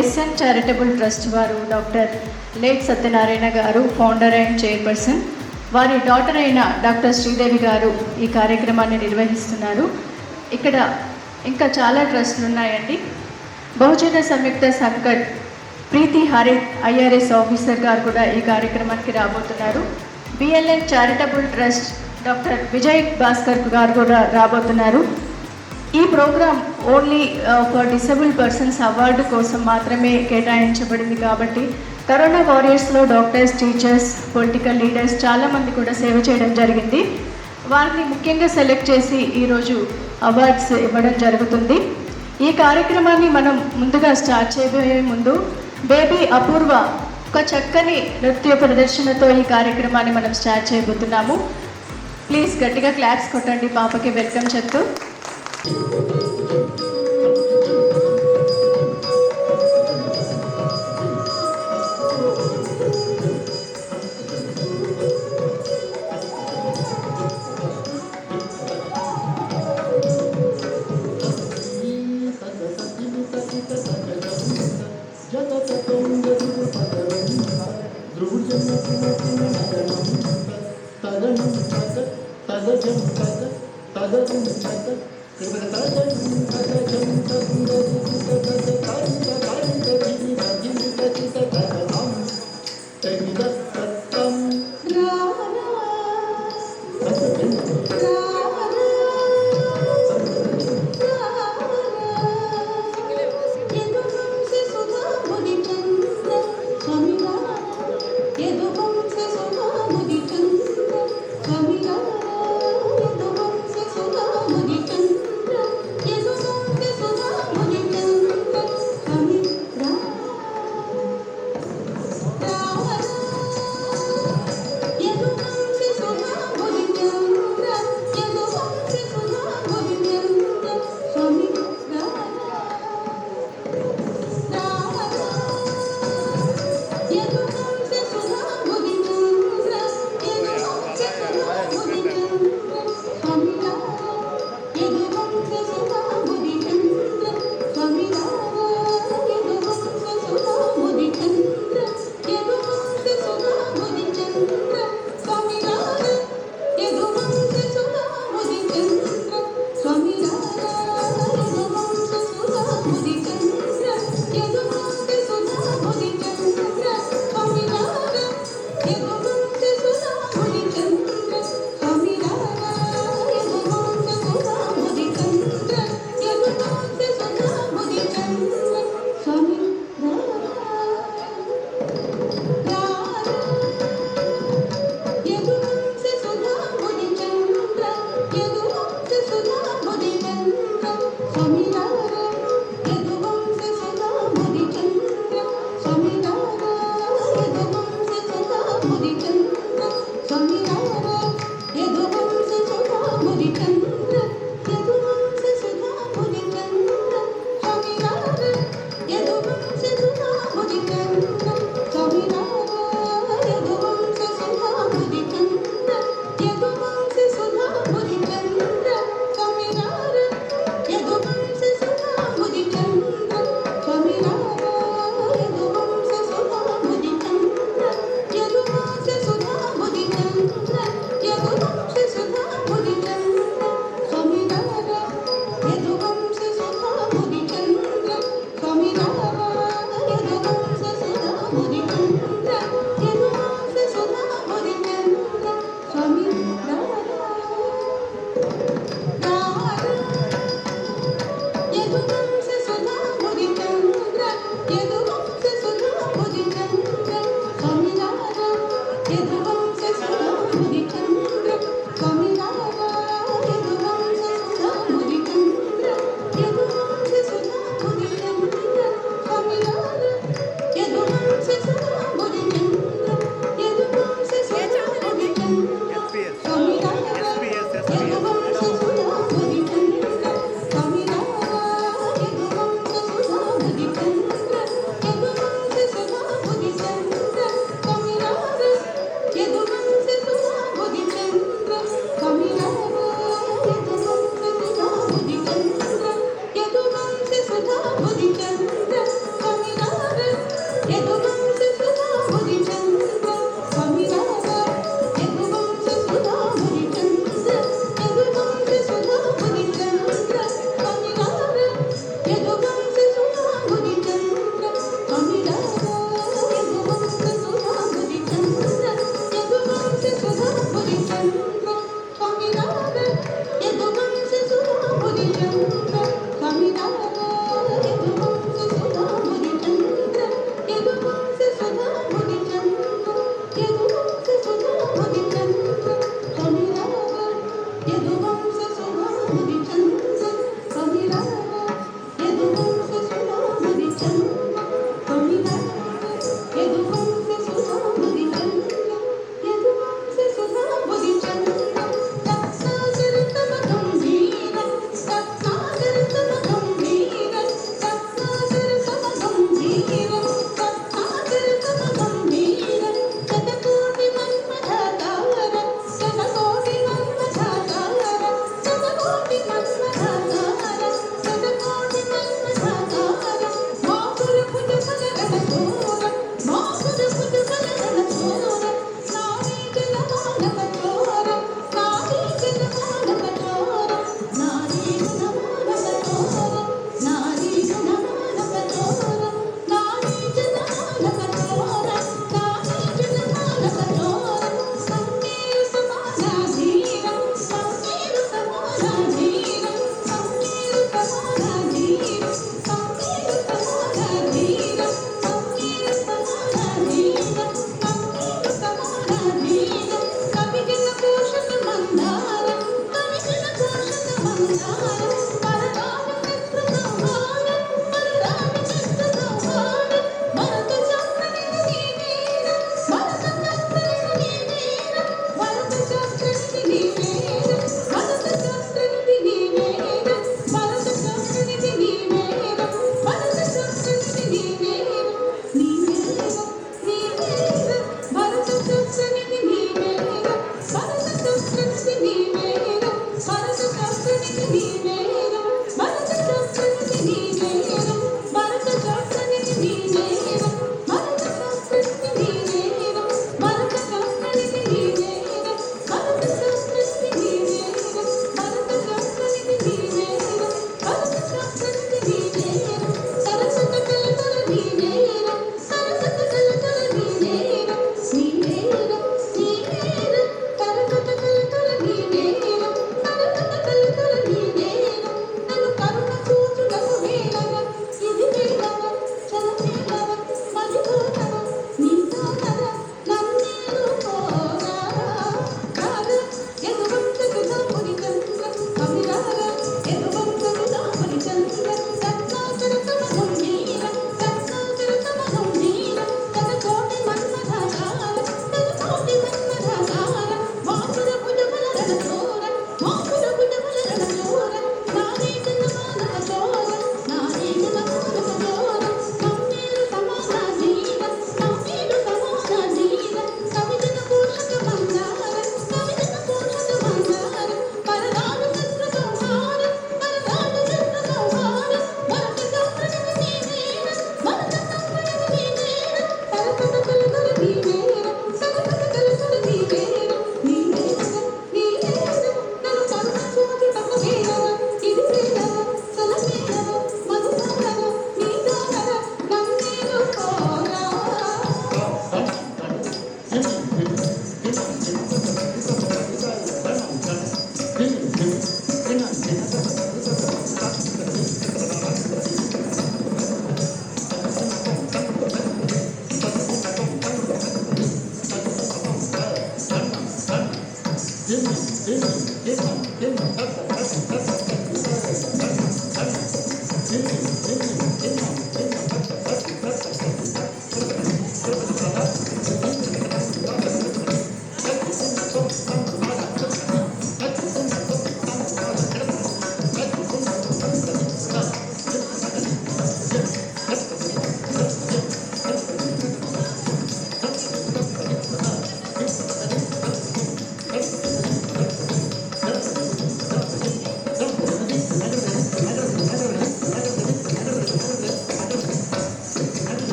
SN charitable trust వారు doctor late Satyanarayana గారు founder and chairperson, వారి డాటర్ అయిన డాక్టర్ శ్రీదేవి గారు ఈ కార్యక్రమాన్ని నిర్వహిస్తున్నారు. ఇక్కడ ఇంకా చాలా ట్రస్టులు ఉన్నాయండి. బహుజన సంయుక్త సంకట్ ప్రీతి హారిత్ ఐఆర్ఎస్ ఆఫీసర్ గారు కూడా ఈ కార్యక్రమానికి రాబోతున్నారు. BLN charitable trust doctor Vijay Bhaskar garu కూడా రాబోతున్నారు. ఈ programme only for disable persons award కోసం మాత్రమే కేటాయించబడింది కాబట్టి కరోనా వారియర్స్లో డాక్టర్స్, టీచర్స్, పొలిటికల్ లీడర్స్ చాలామంది కూడా సేవ చేయడం జరిగింది. వారిని ముఖ్యంగా సెలెక్ట్ చేసి ఈరోజు అవార్డ్స్ ఇవ్వడం జరుగుతుంది. ఈ కార్యక్రమాన్ని మనం ముందుగా స్టార్ట్ చేయబోయే ముందు బేబీ అపూర్వ ఒక చక్కని నృత్య ప్రదర్శనతో ఈ కార్యక్రమాన్ని మనం స్టార్ట్ చేయబోతున్నాము. ప్లీజ్ గట్టిగా క్లాప్స్ కొట్టండి పాపకి వెల్కమ్ చెప్తూ.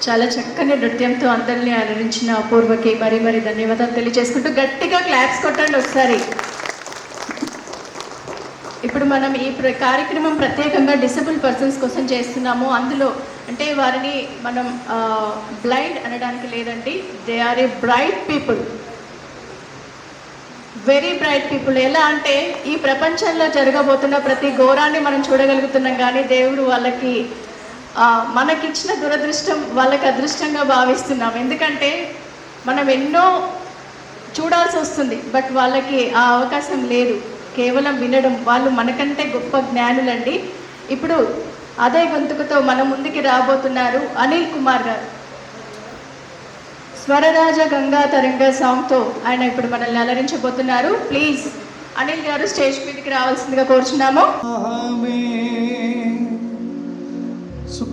చాలా చక్కని నృత్యంతో అందరినీ అలరించిన అపూర్వకి మరీ మరీ ధన్యవాదాలు తెలియజేసుకుంటూ గట్టిగా క్లాప్స్ కొట్టండి ఒకసారి. ఇప్పుడు మనం ఈ కార్యక్రమం ప్రత్యేకంగా డిసేబుల్ పర్సన్స్ కోసం చేస్తున్నాము. అందులో అంటే వారిని మనం బ్లైండ్ అనడానికి లేదండి, they are a bright people, very bright people. ఎలా అంటే ఈ ప్రపంచంలో జరగబోతున్న ప్రతి ఘోరాన్ని మనం చూడగలుగుతున్నాం, కానీ దేవుడు వాళ్ళకి మనకిచ్చిన దురదృష్టం వాళ్ళకి అదృష్టంగా భావిస్తున్నాం. ఎందుకంటే మనం ఎన్నో చూడాల్సి వస్తుంది, బట్ వాళ్ళకి ఆ అవకాశం లేదు, కేవలం వినడం. వాళ్ళు మనకంటే గొప్ప జ్ఞానులండి. ఇప్పుడు అదే గొంతుకుతో మన ముందుకి రాబోతున్నారు అనిల్ కుమార్ గారు. స్వరరాజ గంగా తరంగ సాంగ్తో ఆయన ఇప్పుడు మనల్ని అలరించబోతున్నారు. ప్లీజ్ అనిల్ గారు స్టేజ్ మీదకి రావాల్సిందిగా కోరుచున్నాము.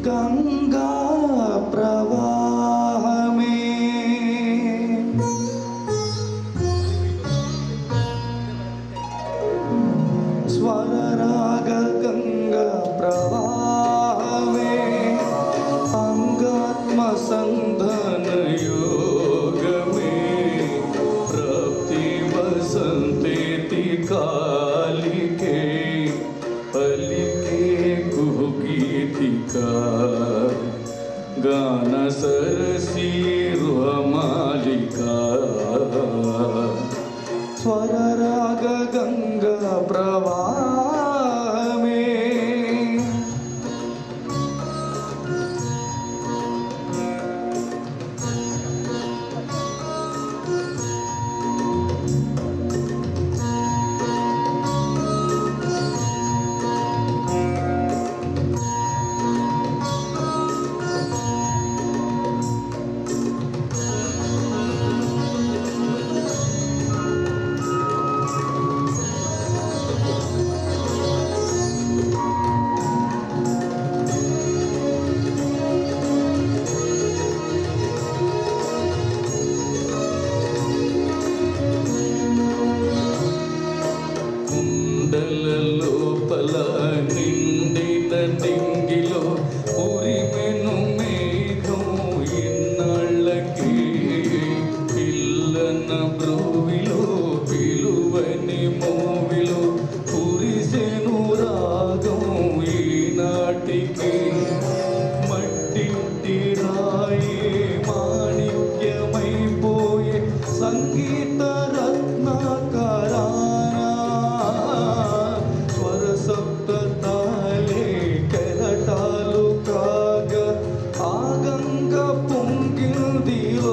గంగా ప్రవాహమే స్వరరాగ గంగా ప్రవాహమే అంగాత్మ సంధన యోగమే ప్రాప్తి వసంతేతి కాలికే పలికే కుహుగీతికా గాన సరసీ రుహమాలికా స్వరరాగ గంగా ప్రవాహమే లోపల నిండిన డింగిలో ఉరిమెను మేఘం ఇన్నాళ్ళకి పిల్లన బ్రోవిలో పిలువని మోవిలో కురిసెను రాగం ఈనాటికి మట్టింటి రాయే మాణిక్యమైపోయే సంగీత రత్నాకరా సప్తతాలే కెరటాలు కాగా ఆగంగ పొంగిల్దిలోనా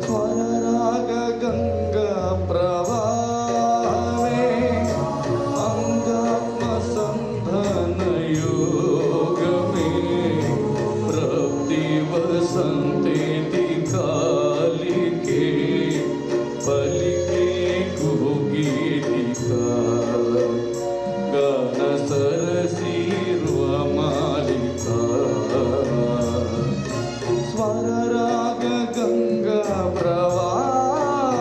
స్వరరాగ గంగా ప్రవాహమే అంగాత్మ సంధన యోగమే ప్రాప్తి వసంతేతి కాలికే పలికే కుహుగీతికా గాన సరసీ రుహమాలికా స్వరరాగ గంగా ప్రవాహమే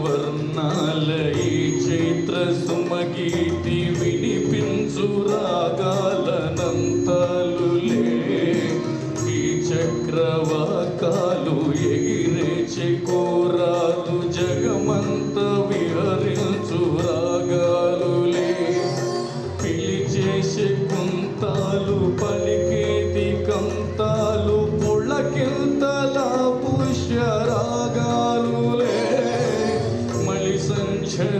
వర్ణాల ఈ చైత్ర సుమగీతి వినిపించు రాగాలనంతాలులే ఈ చక్రవాకాలు ఎగిరే చెకోరాలు జగమంత విహరించు రాగాలులే పిలిచేసే కుంతాలు పలికేతి కంతాలు పుళ్ళకింతల పుష్యరాగాలులే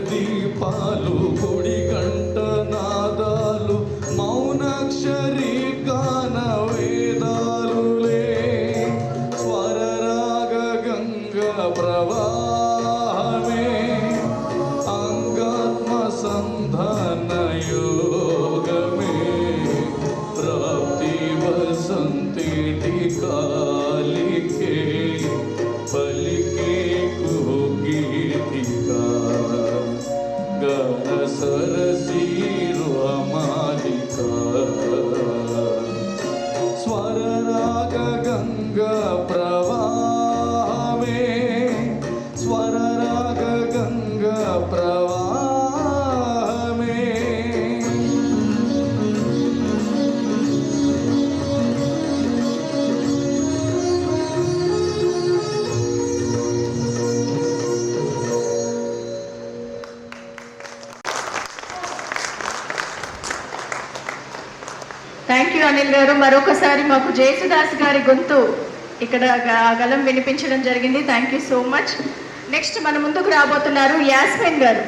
దీపాలు గుడి గంట నాదాలు మౌనాక్షరి గాన వేదాలులే స్వరరాగ గంగా ప్రవాహమే అంగాత్మ సంధన యోగమే ప్రాప్తి వసంతేటి కాలికే పలికే కుహు सरसीरु अमालिका स्वर राग गंगा प्रवाह में स्वर राग गंगा प्रवाह में థ్యాంక్ యూ అనిల్ గారు. మరొకసారి మాకు జేసుదాస్ గారి గొంతు ఇక్కడ గలం వినిపించడం జరిగింది. Thank you so much. Next మన ముందుకు రాబోతున్నారు యాస్మిన్ గారు.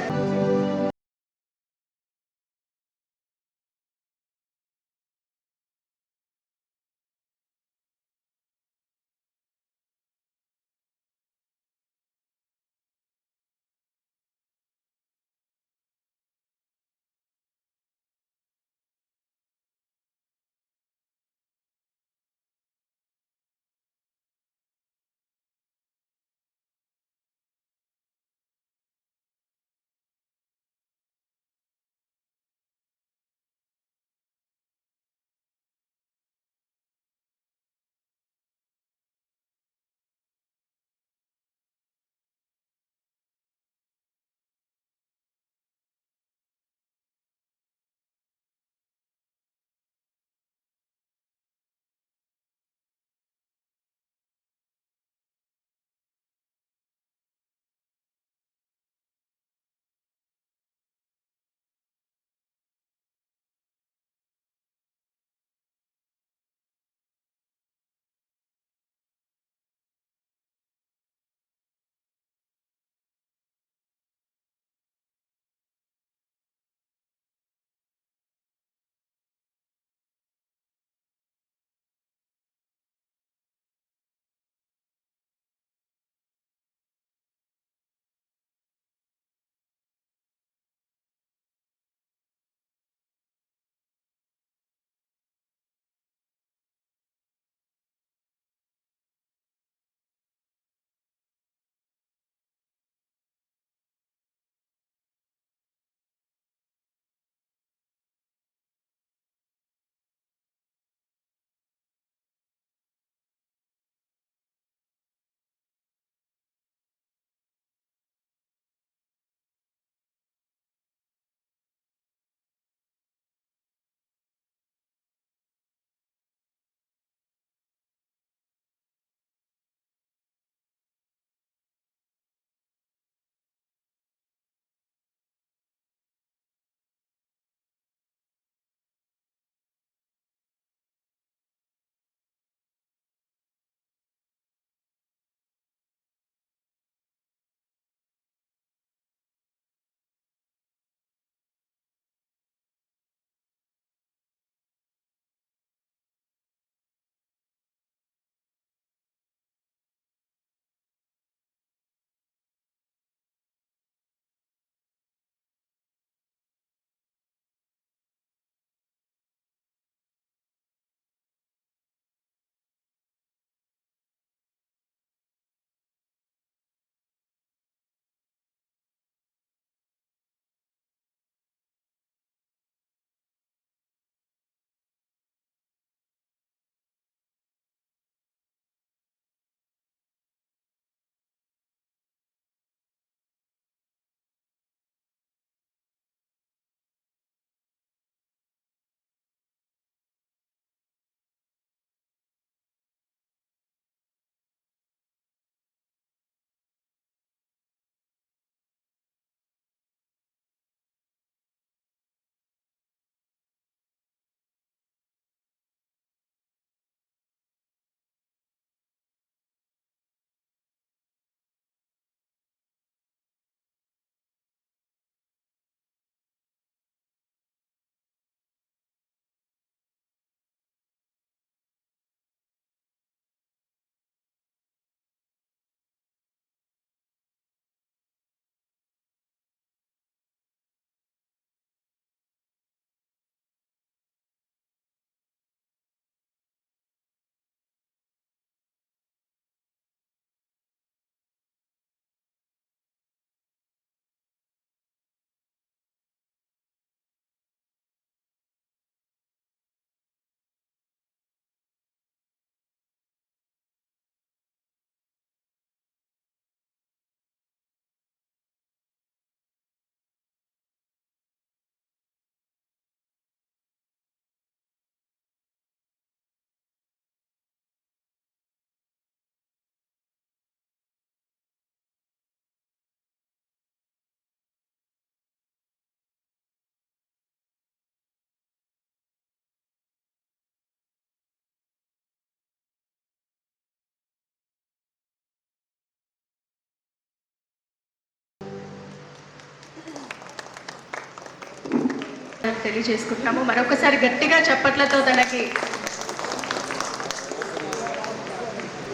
తెలియజేసుకుంటున్నాము. మరొకసారి గట్టిగా చప్పట్లతో తనకి.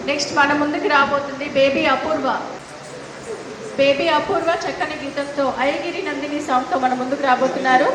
నెక్స్ట్ మన ముందుకు రాబోతుంది బేబీ అపూర్వ. బేబీ అపూర్వ చక్కని గీతంతో అయ్యగిరి నందిని సాంగ్తో మన ముందుకు రాబోతున్నారు.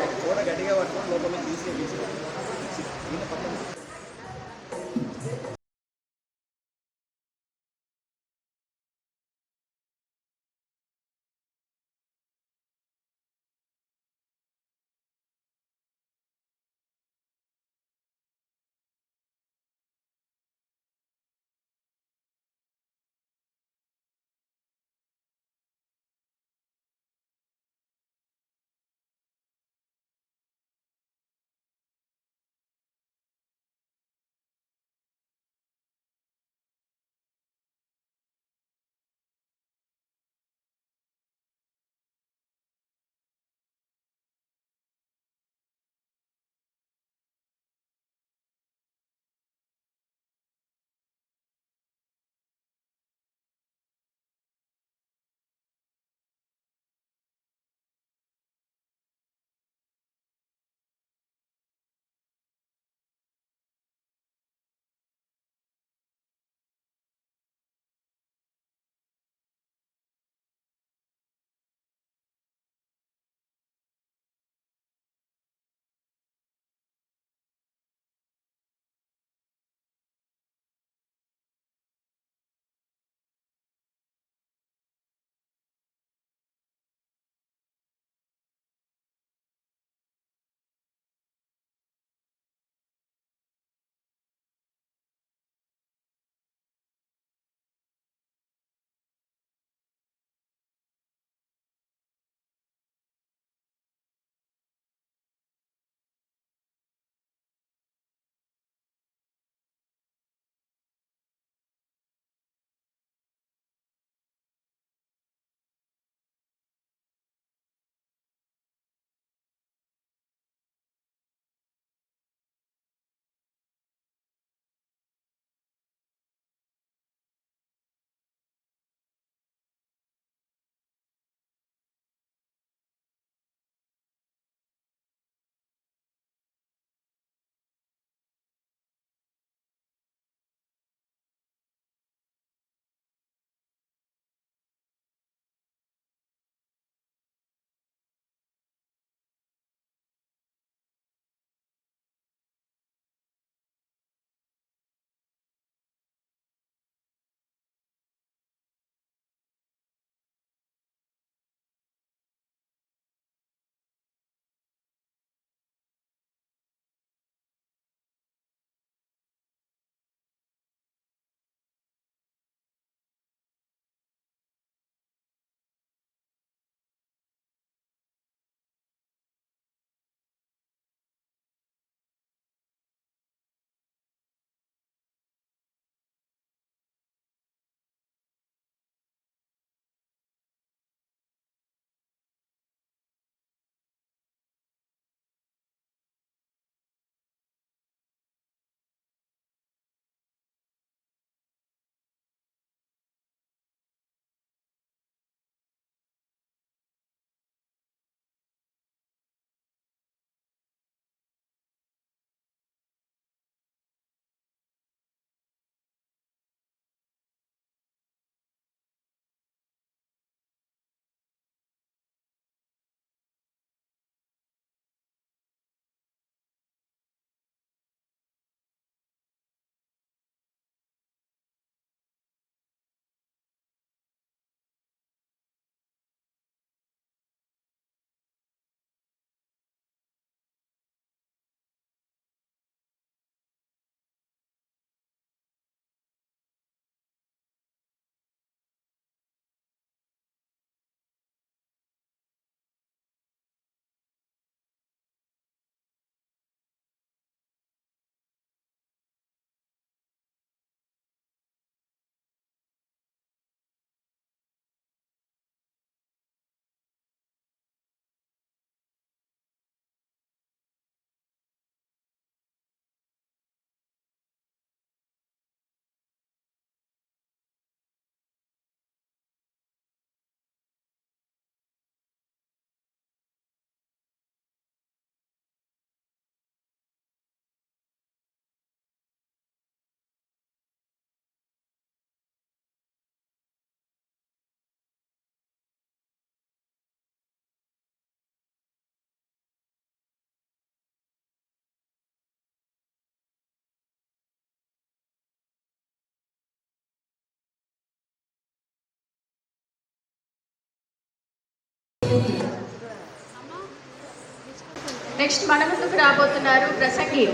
నెక్స్ట్ మన ముందుకు రాబోతున్నారు ప్రసంగి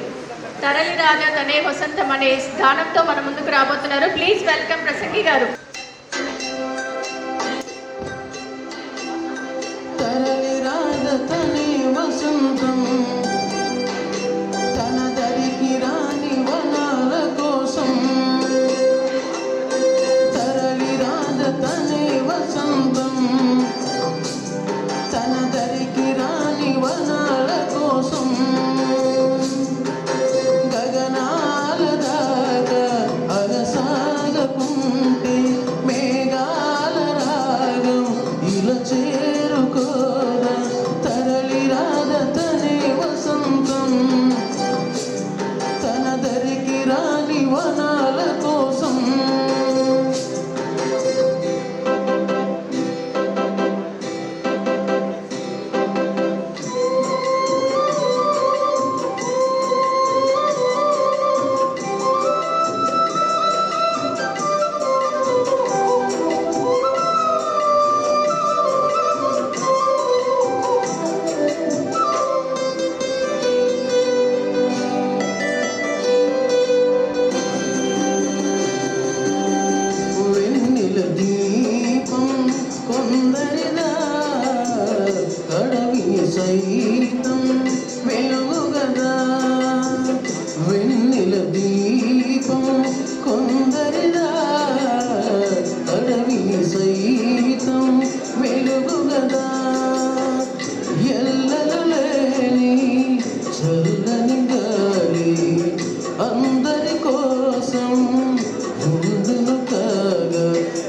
తరలి రాగా తనే వసంతం అనే గానంతో మన ముందుకు రాబోతున్నారు. ప్లీజ్ వెల్కమ్ ప్రసంగి గారు. తరలి రాగ తనే వసంతం తన దరికి రాని వనాల కోసం తరలి రాగ తనే వసంతం తన దరికి రాని వనాల కోసం గగనాల దాకా అరసాగకుంటే మేఘాల రాగం ఇలా చేరుకోరా తరలి రాగ తనే వసంతం తన దరికి రాని వనాల కోసం వెన్నెల దీపం కొందరిదా కడవిని సైతం వెలుగుగదా వెన్నెల దీపం కొందరిదా కడవిని సైతం వెలుగుగదా ఎల్లలు లేని చల్లని గాలి అందరి కోసం ఉండును కాగా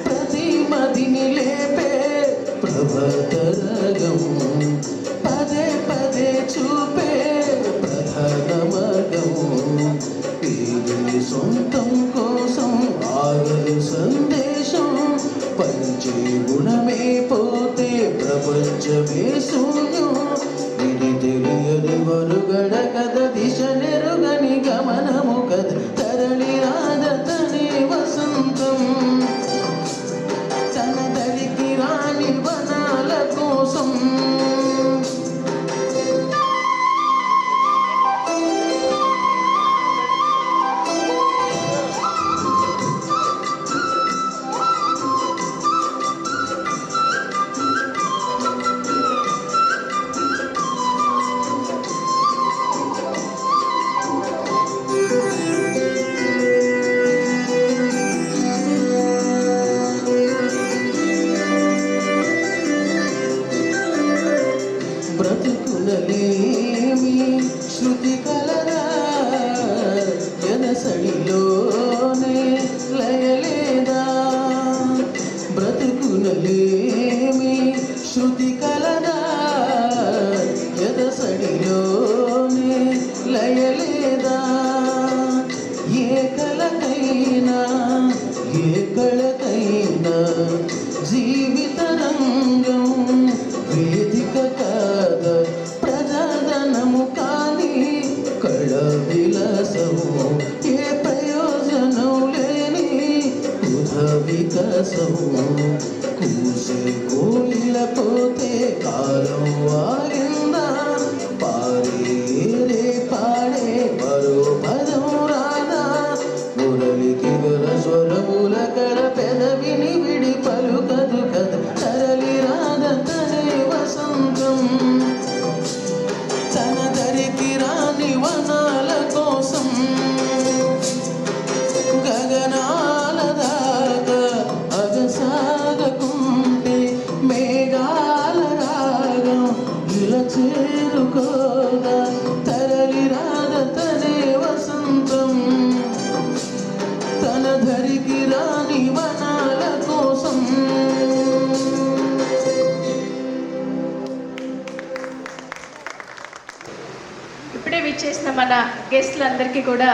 ప్రతి మదిని లేపే ప్రభతరగం పదే పదే చూపే ప్రధాన మార్గం పేదలి సొంతం కోసం ఆగలు సందేశం పంచే గుణమే పోతే ప్రపంచమే శూన్యం ఇది తెలియని మరుగడ కథ దిశ నెరుగని గమనము కథ తరలి రాగ తనే వసంతం తన దరికి రాని వనాల కోసం బ్రతుకునలేమి శృతి కలరా ఎనసడిలోనే లయలేదా బ్రతుకునలేమి శృతి కలరా ఎదసడిలోనే లయలేదా ఏ కలకైనా ఏ కళకైనా జీవిత రంగం వేదిక కాద ప్రజాధనము కానీ కళ విలాసము ఏ ప్రయోజనం లేని బుధ వికాసము కూసే కోయిల పోతే కాలం వాగిందా పారే పాడే మరో పదం రాదా మురళికి గల స్వరముల కడ పెదవిని విడి పలుకదు కథ తరలి రాగ తనే వసంతం తన దరికి రాని వనాల కోసం గగనాల దాకా అగసాగకుంటే మేఘాల రాగం ఇలా చేరుకోగా తరలి రాగ తనే వసంతం తన దరికి రాని వనాల కోసం ఇప్పుడే విచ్చేసిన మన గెస్ట్లందరికీ కూడా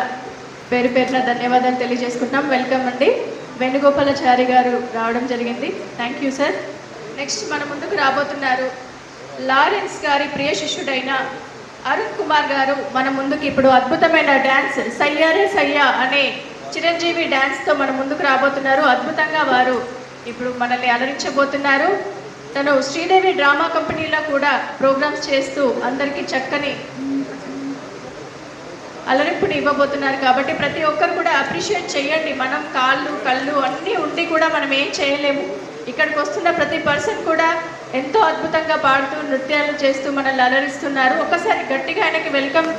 పేరు పేరున ధన్యవాదాలు తెలియజేసుకుంటున్నాం. వెల్కమ్ అండి. వేణుగోపాలాచారి గారు రావడం జరిగింది. Thank you sir. నెక్స్ట్ మన ముందుకు రాబోతున్నారు లారెన్స్ గారి ప్రియ శిష్యుడైన అరుణ్ కుమార్ గారు మన ముందుకు ఇప్పుడు అద్భుతమైన డ్యాన్స్ సయ్యారే సయ్యా అనే చిరంజీవి డ్యాన్స్తో మన ముందుకు రాబోతున్నారు. అద్భుతంగా వారు ఇప్పుడు మనల్ని అలరించబోతున్నారు. తను శ్రీదేవి డ్రామా కంపెనీలో కూడా ప్రోగ్రామ్స్ చేస్తూ అందరికీ చక్కని అలరింపుని ఇవ్వబోతున్నారు. కాబట్టి ప్రతి ఒక్కరు కూడా అప్రిషియేట్ చేయండి. మనం కాళ్ళు కళ్ళు అన్నీ ఉండి కూడా మనం ఏం చేయలేము. ఇక్కడికి వస్తున్న ప్రతి పర్సన్ కూడా ఎంతో అద్భుతంగా పాడుతూ నృత్యాలు చేస్తూ మనల్ని అలరిస్తున్నారు. ఒకసారి గట్టిగా ఆయనకి వెల్కమ్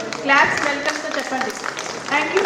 వెల్కమ్తో చెప్పండి. Thank you.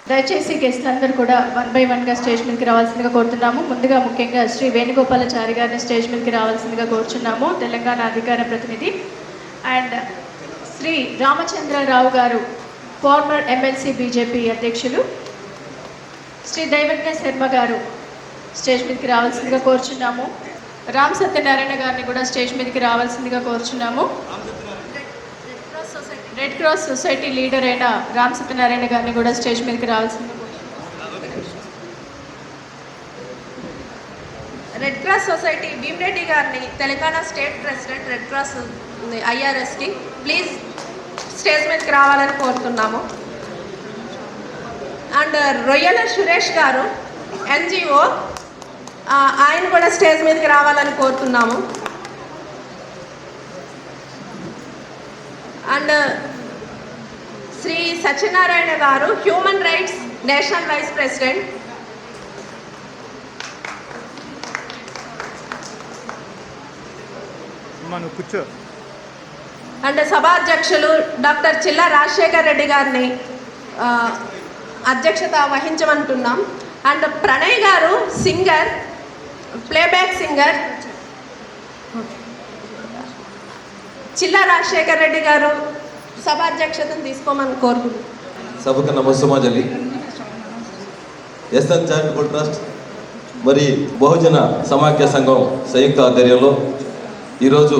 దయచేసి గెస్టులందరూ కూడా 1 by 1గా స్టేజ్ మీదకి రావాల్సిందిగా కోరుతున్నాము. ముందుగా ముఖ్యంగా శ్రీ వేణుగోపాలాచారి గారిని స్టేజ్ మీదకి రావాల్సిందిగా కోరుచున్నాము, తెలంగాణ అధికార ప్రతినిధి. అండ్ శ్రీ రామచంద్రరావు గారు, ఫార్మర్ ఎమ్మెల్సీ బీజేపీ అధ్యక్షులు. శ్రీ దైవజ్ఞ శర్మ గారు స్టేజ్ మీదకి రావాల్సిందిగా కోరుచున్నాము. రామ్ సత్యనారాయణ గారిని కూడా స్టేజ్ మీదకి రావాల్సిందిగా కోరుచున్నాము. రెడ్ క్రాస్ సొసైటీ లీడర్ అయిన రామ్ సత్యనారాయణ గారిని కూడా స్టేజ్ మీదకి రావాల్సిందిగా రెడ్ క్రాస్ సొసైటీ భీమరెడ్డి గారిని, Telangana state president red cross ఐఆర్ఎస్కి, ప్లీజ్ స్టేజ్ మీదకి రావాలని కోరుతున్నాము. అండ్ రొయ్యల సురేష్ గారు ఎన్జిఓ, ఆయన కూడా స్టేజ్ మీదకి రావాలని కోరుతున్నాము. And Shri Satyanarayana garu human rights national vice president. కూర్చో. అండ్ సభాధ్యక్షులు డాక్టర్ చిల్లా రాజశేఖర్ రెడ్డి గారిని అధ్యక్షత వహించమంటున్నాం. And Pranay garu singer, playback singer, Chilla Rajasekhar Reddy garu సభాధ్యక్షతను తీసుకోమని కోరుకుంటున్నాం. సభకు నమస్సుమాంజలి. ఎస్ఎన్ చారిటబుల్ ట్రస్ట్ మరి బహుజన సమాఖ్య సంఘం సంయుక్త ఆధ్వర్యంలో ఈరోజు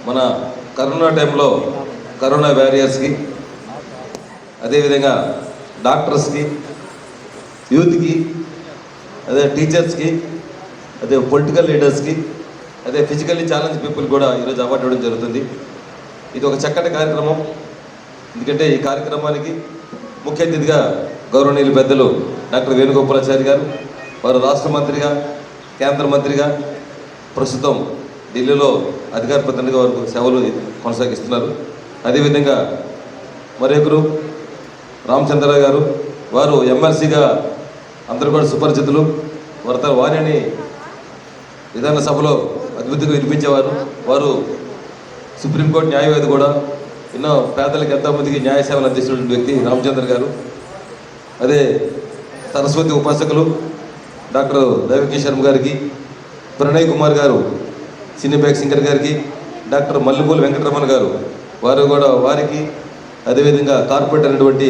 మన కరోనా టైంలో కరోనా వారియర్స్కి, అదేవిధంగా డాక్టర్స్కి, యూత్కి, అదే టీచర్స్కి, అదే పొలిటికల్ లీడర్స్కి, అదే ఫిజికల్లీ ఛాలెంజ్ పీపుల్ కూడా ఈరోజు అవార్డు ఇవ్వడం జరుగుతుంది. ఇది ఒక చక్కటి కార్యక్రమం. ఎందుకంటే ఈ కార్యక్రమానికి ముఖ్య అతిథిగా గౌరవనీయులు పెద్దలు డాక్టర్ వేణుగోపాలాచారి గారు, వారు రాష్ట్ర మంత్రిగా, కేంద్ర మంత్రిగా, ప్రస్తుతం ఢిల్లీలో అధికార ప్రతినిధిగా వారు సేవలు కొనసాగిస్తున్నారు. అదేవిధంగా మరొకరు రామచంద్రరావు గారు, వారు ఎమ్మెల్సీగా అందరూ కూడా సుపరిచితులు. వారిని విధానసభలో అద్భుతంగా వినిపించేవారు. వారు సుప్రీంకోర్టు న్యాయవాది కూడా, ఎన్నో పేదలకు ఎంతోమందికి న్యాయ సేవలు అందిస్తున్న వ్యక్తి రామచంద్ర గారు. అదే సరస్వతి ఉపాసకులు డాక్టర్ దైవజ్ఞ శర్మ గారికి, ప్రణయ్ కుమార్ గారు సినీ సింగర్ గారికి, డాక్టర్ మల్లెపూలి వెంకటరమణ గారు, వారికి, అదేవిధంగా కార్పొరేటర్ అయినటువంటి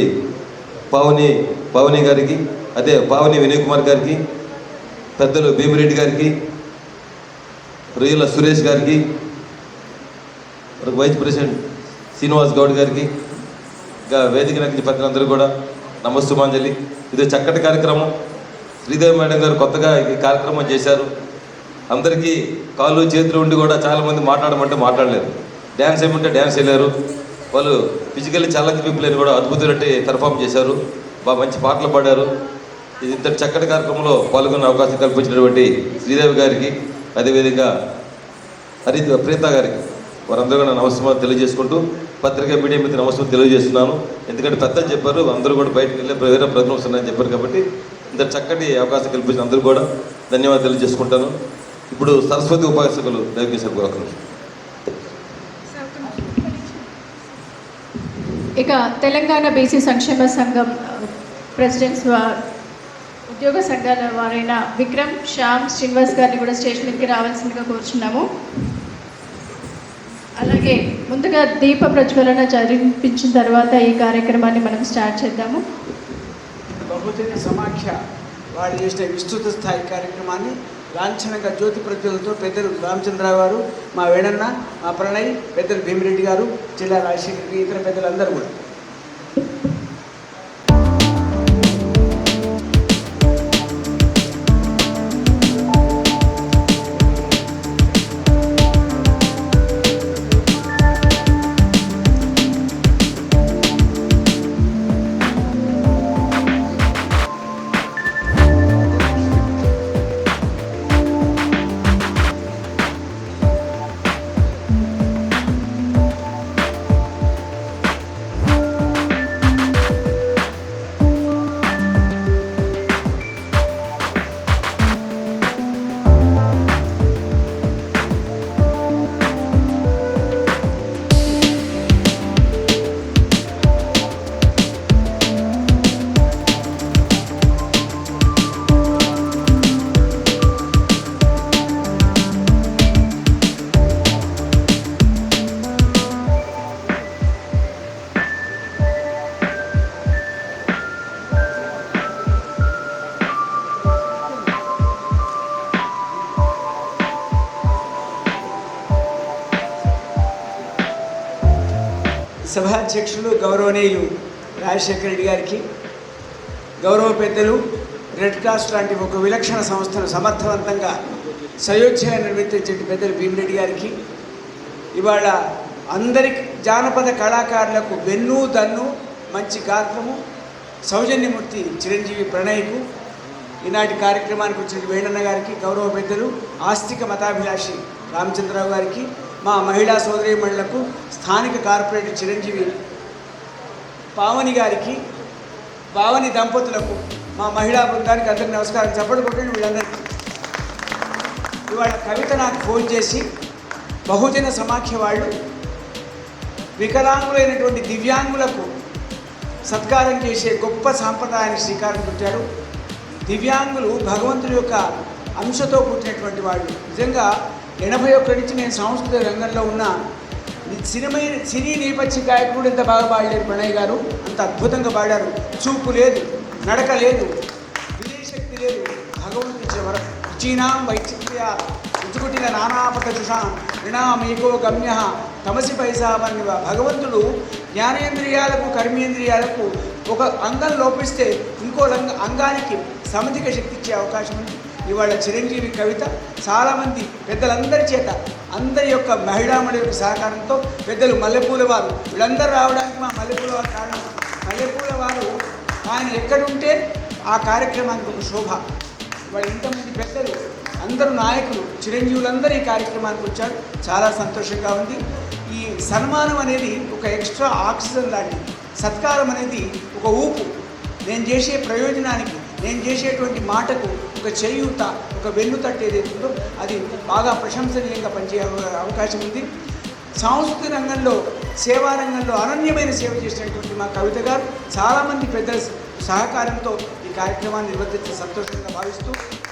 పావని గారికి, అదే పావని వినయ్ కుమార్ గారికి, పెద్దలు భీమిరెడ్డి గారికి, రొయ్యల సురేష్ గారికి, వైస్ ప్రెసిడెంట్ శ్రీనివాస్ గౌడ్ గారికి, ఇంకా వేదిక నచ్చిన పెద్దలందరూ కూడా నమస్సుమాంజలి. ఇది చక్కటి కార్యక్రమం. శ్రీదేవి మేడం గారు కొత్తగా ఈ కార్యక్రమం చేశారు. అందరికీ కాళ్ళు చేతులు ఉండి కూడా చాలామంది మాట్లాడమంటే మాట్లాడలేరు, డ్యాన్స్ ఏమంటే డ్యాన్స్ వెళ్ళారు. వాళ్ళు ఫిజికల్లీ ఛాలెంజ్ పీపుల్ అని కూడా అద్భుతమైనట్టు పెర్ఫామ్ చేశారు. బాగా మంచి పాటలు పాడారు. ఇది ఇంత చక్కటి కార్యక్రమంలో పాల్గొనే అవకాశం కల్పించినటువంటి శ్రీదేవి గారికి, అదేవిధంగా ప్రీత గారికి, వారందరూ కూడా నమస్కారం తెలియజేసుకుంటూ పత్రికా మీడియా మీద నమస్కారం తెలియజేస్తున్నాను. ఎందుకంటే పెద్దలు చెప్పారు, అందరూ కూడా బయటకు వెళ్ళి వేరే ప్రోగ్రామ్స్ ఉన్నాయని చెప్పారు. కాబట్టి ఇంత చక్కటి అవకాశం కల్పించిన అందరూ కూడా ధన్యవాదాలు తెలియజేసుకుంటాను. ఇప్పుడు సరస్వతి ఉపాసకులు దయచేసి కోరుతున్నాను. ఇక తెలంగాణ బీసీ సంక్షేమ సంఘం ప్రెసిడెంట్స్ ఉద్యోగ సంఘాల వారైన విక్రమ్, శ్యామ్, శ్రీనివాస్ గారిని కూడా స్టేజ్ మీదకి రావాల్సిందిగా కోరుచున్నాము. అలాగే ముందుగా దీప ప్రజ్వలన జరిపించిన తర్వాత ఈ కార్యక్రమాన్ని మనం స్టార్ట్ చేద్దాము. బహుజన సమాఖ్య వాళ్ళు చేసిన విస్తృత స్థాయి కార్యక్రమాన్ని లాంఛనంగా జ్యోతి ప్రజ్వలతో పెద్దలు రామచంద్రరావు గారు, మా వేణన్న, మా ప్రణయ్, పెద్దలు భీమిరెడ్డి గారు, జిల్లా రాజశేఖర్, ఇతర పెద్దలందరూ కూడా సభాధ్యక్షులు గౌరవనీయులు రాజశేఖర రెడ్డి గారికి, గౌరవ పెద్దలు రెడ్ క్రాస్ లాంటి ఒక విలక్షణ సంస్థను సమర్థవంతంగా సయోధ్యగా నిర్వర్తించే పెద్దలు భీమిరెడ్డి గారికి, ఇవాళ అందరి జానపద కళాకారులకు వెన్ను దన్ను మంచి గాత్రము సౌజన్యమూర్తి చిరంజీవి ప్రణయ్కు, ఈనాటి కార్యక్రమానికి వచ్చిన వేణన్న గారికి, గౌరవ పెద్దలు ఆస్తిక మతాభిలాషి రామచంద్రరావు గారికి, మా మహిళా సోదరీమణులకు, స్థానిక కార్పొరేటర్ చిరంజీవి పావని గారికి, పావని దంపతులకు, మా మహిళా బృందానికి అందరికీ నమస్కారం. చెప్పండి కొట్టండి వీళ్ళందరికీ. ఇవాళ కవిత నాకు ఫోన్ చేసి బహుజన సమాఖ్య వాళ్ళు వికలాంగులైనటువంటి దివ్యాంగులకు సత్కారం చేసే గొప్ప సాంప్రదాయానికి శ్రీకారం చుట్టారు. దివ్యాంగులు భగవంతుడి యొక్క అంశతో పుట్టినటువంటి వాళ్ళు. నిజంగా 81 నుంచి నేను సాంస్కృతిక రంగంలో ఉన్న సినీ నేపథ్య గాయకుడు ఎంత బాగా పాడారు ప్రణయ్ గారు, అంత అద్భుతంగా పాడారు. చూపు లేదు, నడక లేదు, విజయశక్తి లేదు, భగవంతుడి ఇచ్చే వరం. రుచీనాం వైచిత్ర్య రుచుకుటిన నానాపత చుషాం రిణామీకో గమ్య తమసి పైసామని. భగవంతుడు జ్ఞానేంద్రియాలకు కర్మేంద్రియాలకు ఒక అంగం లోపిస్తే ఇంకో అంగానికి సమితిక శక్తి ఇచ్చే అవకాశం ఉంది. ఇవాళ చిరంజీవి కవిత చాలామంది పెద్దలందరి చేత, అందరి యొక్క మహిళామణి యొక్క సహకారంతో, పెద్దలు మల్లెపూల వారు, వీళ్ళందరూ రావడానికి మా మల్లెపూల వారు కారణం. మల్లెపూల వారు ఆయన ఎక్కడుంటే ఆ కార్యక్రమానికి ఒక శోభ. ఇవాళ ఇంతమంది పెద్దలు, అందరూ నాయకులు, చిరంజీవులందరూ ఈ కార్యక్రమానికి వచ్చారు. చాలా సంతోషంగా ఉంది. ఈ సన్మానం అనేది ఒక ఎక్స్ట్రా ఆక్సిజన్ లాంటిది. సత్కారం అనేది ఒక ఊపు. నేను చేసే ప్రయోజనానికి, నేను చేసేటువంటి మాటకు ఒక చేయూత, ఒక వెన్నుతట్టు ఏదైతే ఉందో అది బాగా ప్రశంసనీయంగా పనిచేయ అవకాశం ఉంది. సాంస్కృతిక రంగంలో, సేవా రంగంలో అనన్యమైన సేవ చేసినటువంటి మా కవిత గారు చాలామంది పెద్దల సహకారంతో ఈ కార్యక్రమాన్ని నిర్వర్తించే సంతోషంగా భావిస్తూ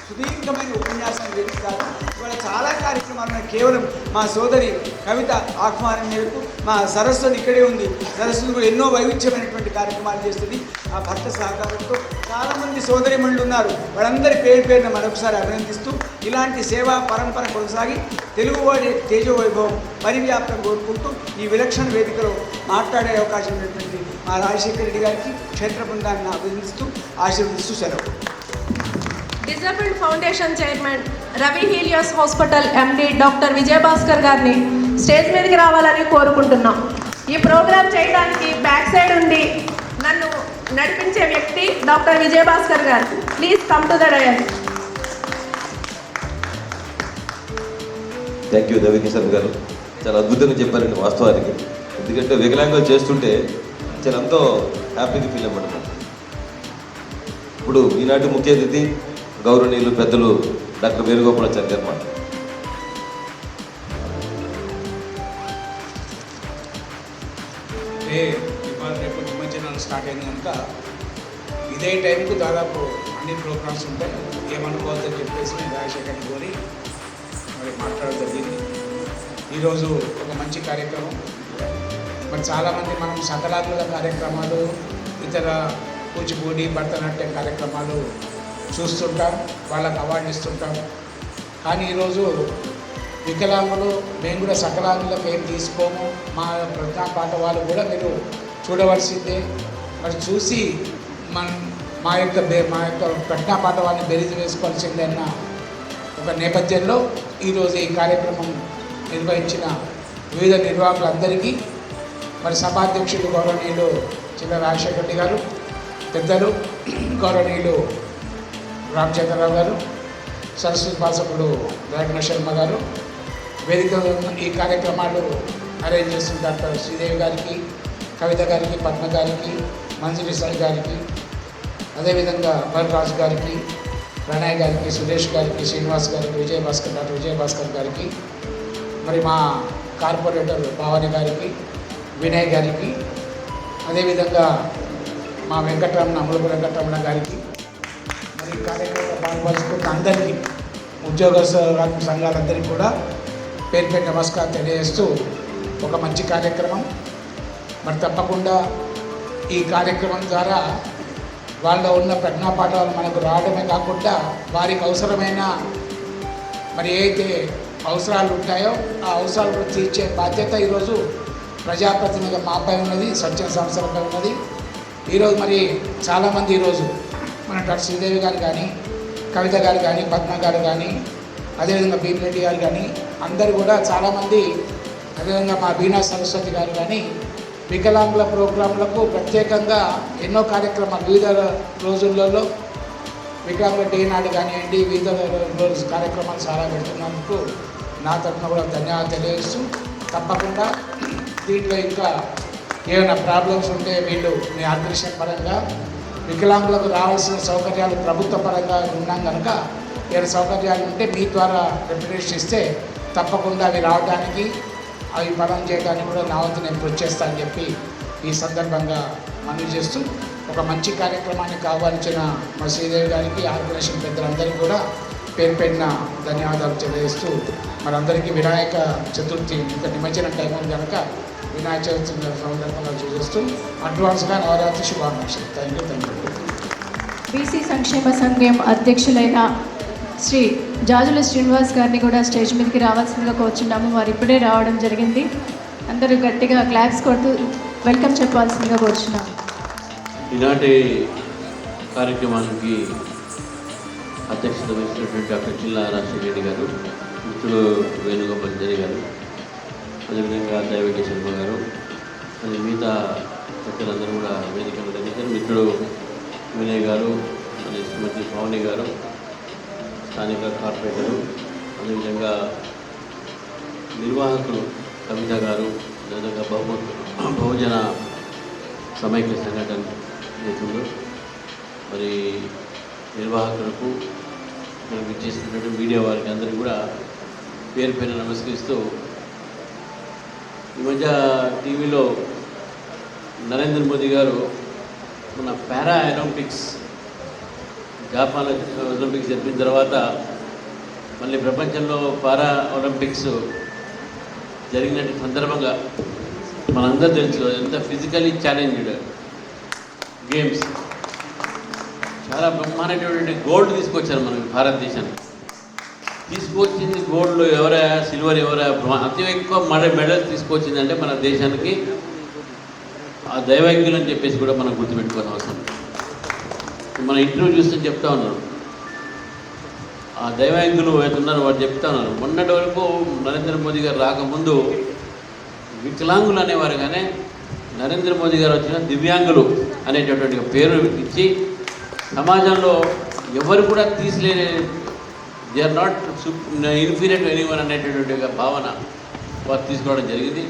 సుదీర్ఘమైన ఉపన్యాసాన్ని వేదిస్తారు. ఇవాళ చాలా కార్యక్రమాలు ఉన్నాయి. కేవలం మా సోదరి కవిత ఆహ్వానం మేరకు మా సరస్వతి ఇక్కడే ఉంది. సరస్వతి కూడా ఎన్నో వైవిధ్యమైనటువంటి కార్యక్రమాలు చేస్తుంది. ఆ భర్త సహకారంతో చాలామంది సోదరిమణులు ఉన్నారు. వాళ్ళందరి పేరున మరొకసారి అభినందిస్తూ ఇలాంటి సేవా పరంపర కొనసాగి తెలుగువాడి తేజోవైభవం పరివ్యాప్తం కోరుకుంటూ ఈ విలక్షణ వేదికలో మాట్లాడే అవకాశం ఉన్నటువంటి మా రాజశేఖర రెడ్డి గారికి, క్షేత్ర బృందాన్ని అభినందిస్తూ ఆశీర్వదిస్తూ సెలవు. Disabled foundation chairman Ravi Helios hospital MD doctor Vijayabhaskar గారిని స్టేజ్ మీదకి రావాలని కోరుకుంటున్నాం. ఈ ప్రోగ్రాం చేయడానికి బ్యాక్ సైడ్ ఉండి నన్ను నడిపించే వ్యక్తి doctor Vijayabhaskar garu. Please come to the dais. Thank you Devikishan garu, చాలా అద్భుతంగా చెప్పారండి. వాస్తవానికి ఎందుకంటే వికలాంగులు చేస్తుంటే చాలా ఎంతో హ్యాపీగా ఫీల్ అవ్వడం. ఇప్పుడు ఈనాటి ముఖ్య అతిథి గౌరవనీయులు పెద్దలు డాక్టర్ వేణుగోపాలాచారి గారు మాట. ఇవాళ రేపు నిమజ్జనాలు స్టార్ట్ అయింది కనుక ఇదే టైంకు దాదాపు అన్ని ప్రోగ్రామ్స్ ఉంటాయి. ఏమనుకోవద్దని చెప్పేసి నేను రాజశేఖర్ని కోరి మరి మాట్లాడడం జరిగింది. ఈరోజు ఒక మంచి కార్యక్రమం. మరి చాలామంది మనం సకలాత్మక కార్యక్రమాలు, ఇతర కూచిపూడి, భరతనాట్యం కార్యక్రమాలు చూస్తుంటాం, వాళ్ళకు అవార్డు ఇస్తుంటాం. కానీ ఈరోజు వికలాంగులు, మేము కూడా సకలాంగులకు ఏం తీసుకోము, మా ప్రజ్ఞా పాట వాళ్ళు కూడా మీరు చూడవలసిందే. మరి చూసి మా యొక్క ప్రజ్ఞా పాట వాళ్ళని బెరీజు వేసుకోవాల్సిందే అన్న ఒక నేపథ్యంలో ఈరోజు ఈ కార్యక్రమం నిర్వహించిన వివిధ నిర్వాహకులందరికీ, మరి సభాధ్యక్షులు గౌరవనీయులు చిన్న రాజశేఖర రెడ్డి గారు, పెద్దలు గౌరవనీయులు రామచంద్రరావు గారు, సరస్వతి భాషకుడు రాఘవ శర్మ గారు, వేదిక ఈ కార్యక్రమాలు అరేంజ్ చేస్తున్న డాక్టర్ శ్రీదేవి గారికి, కవిత గారికి, పద్మ గారికి, మంజురి సాయి గారికి, అదేవిధంగా బలరాజు గారికి, ప్రణయ్ గారికి, సురేష్ గారికి, శ్రీనివాస్ గారికి, డాక్టర్ విజయభాస్కర్ గారికి, మరి మా కార్పొరేటర్ భావని గారికి, వినయ్ గారికి, అదేవిధంగా మా ములుగు వెంకటరమణ గారికి, మరి కార్యక్రమంలో పాల్పంచుకున్న అందరికీ, ఉద్యోగ సంఘాలందరికీ కూడా పేరు నమస్కారం తెలియజేస్తూ ఒక మంచి కార్యక్రమం. మరి తప్పకుండా ఈ కార్యక్రమం ద్వారా వాళ్ళలో ఉన్న ప్రజ్ఞాపాఠాలు మనకు రావడమే కాకుండా వారికి అవసరమైన మరి ఏదైతే అవసరాలు ఉంటాయో ఆ అవసరాలు తీర్చే బాధ్యత ఈరోజు ప్రజాప్రతినిధిగా మాపై ఉన్నది, స్వచ్ఛంద సంస్థలపై ఉన్నది. ఈరోజు మరి చాలామంది ఈరోజు మన డాక్టర్ శ్రీదేవి గారు కానీ, కవిత గారు కానీ, పద్మ గారు కానీ, అదేవిధంగా భీమిరెడ్డి గారు కానీ అందరూ కూడా చాలామంది, అదేవిధంగా మా బీనా సరస్వతి గారు కానీ వికలాంగుల ప్రోగ్రాంలకు ప్రత్యేకంగా ఎన్నో కార్యక్రమాలు వివిధ రోజులలో వికలాంగుల డే నాడు కానివ్వండి, వివిధ రోజు కార్యక్రమాలు చాలా పెడుతున్నందుకు నా తరఫున కూడా ధన్యవాదాలు తెలియజేస్తూ, తప్పకుండా దీంట్లో ఇంకా ఏమైనా ప్రాబ్లమ్స్ ఉంటే వీళ్ళు మీ ఆర్గనైజేషన్ పరంగా వికలాంగులకు రావాల్సిన సౌకర్యాలు ప్రభుత్వ పరంగా ఉన్నాం కనుక ఏమైనా సౌకర్యాలు ఉంటే మీ ద్వారా రిప్రజెంటేషన్ ఇస్తే తప్పకుండా అవి రావడానికి, అవి పరం చేయడానికి కూడా నా వంతు నేను కృషి చేస్తానని చెప్పి ఈ సందర్భంగా మనవి చేస్తూ, ఒక మంచి కార్యక్రమానికి ఆహ్వానించిన మా శ్రీదేవి గారికి, ఆర్గనైజేషన్ పెద్దలందరికీ కూడా పేరు పెట్టిన ధన్యవాదాలు తెలియజేస్తూ, మనందరికీ వినాయక చతుర్థి ఇంకా నిమజ్జనం టైం ఉంది కనుక వినాయక చతుర్థి సందర్భంగా చూసేస్తూ అడ్వాన్స్గా నవరాత్రి శుభాకాంక్షలు. Thank you. బీసీ సంక్షేమ సంఘం అధ్యక్షులైన శ్రీ జాజుల శ్రీనివాస్ గారిని కూడా స్టేజ్ మీదకి రావాల్సిందిగా కోరుచున్నాము. వారు ఇప్పుడే రావడం జరిగింది. అందరూ గట్టిగా క్లాప్స్ కొడుతూ వెల్కమ్ చెప్పాల్సిందిగా కోరుచున్నాము. ఈనాటి కార్యక్రమానికి అధ్యక్షత వహిస్తున్నటువంటి డాక్టర్ జిల్లా రాజశేఖర గారు, మిత్రులు వేణుగోపాల్ గారు, అదేవిధంగా దైవకి శర్మ గారు, అది మిగతా పెద్దలందరూ కూడా వేదిక మీద ఎన్నికలు, మిత్రుడు వినయ్ గారు, అది శ్రీమతి పవని గారు, స్థానిక కార్పొరేటరు, అదేవిధంగా నిర్వాహకులు కవిత గారు, అదేవిధంగా బహుజన సమైక్య సంఘటన నేతలు, మరి నిర్వాహకులకు మనకు ఇచ్చేసినటువంటి మీడియా వారికి అందరికీ కూడా పేరు పైన నమస్కరిస్తూ, ఈ మధ్య టీవీలో నరేంద్ర మోదీ గారు మన పారా ఒలింపిక్స్, జపాన్ ఒలింపిక్స్ జరిపిన తర్వాత మళ్ళీ ప్రపంచంలో పారా ఒలింపిక్స్ జరిగిన సందర్భంగా మనందరూ తెలుసు ఎంత ఫిజికలీ ఛాలెంజ్డ్ గేమ్స్, చాలా బ్రహ్మాండమైనటువంటి గోల్డ్ తీసుకొచ్చారు మనకి భారతదేశానికి. తీసుకొచ్చింది గోల్డ్ ఎవరా, సిల్వర్ ఎవరా, అతి ఎక్కువ మెడల్స్ తీసుకొచ్చిందంటే మన దేశానికి ఆ దైవజ్ఞులు అని చెప్పేసి కూడా మనం గుర్తుపెట్టుకోవాల్సిన అవసరం. మన ఇంటర్వ్యూ చూస్తే చెప్తా ఉన్నారు, ఆ దైవజ్ఞులు ఉన్నారో వారు చెప్తా ఉన్నారు. మొన్నటి వరకు నరేంద్ర మోదీ గారు రాకముందు వికలాంగులు అనేవారు, కానీ నరేంద్ర మోదీ గారు వచ్చిన దివ్యాంగులు అనేటటువంటి పేరు ఇచ్చి సమాజంలో ఎవరు కూడా తీసిలేని, they are not inferior to anyone అనేటటువంటి భావన వారు తీసుకోవడం జరిగింది.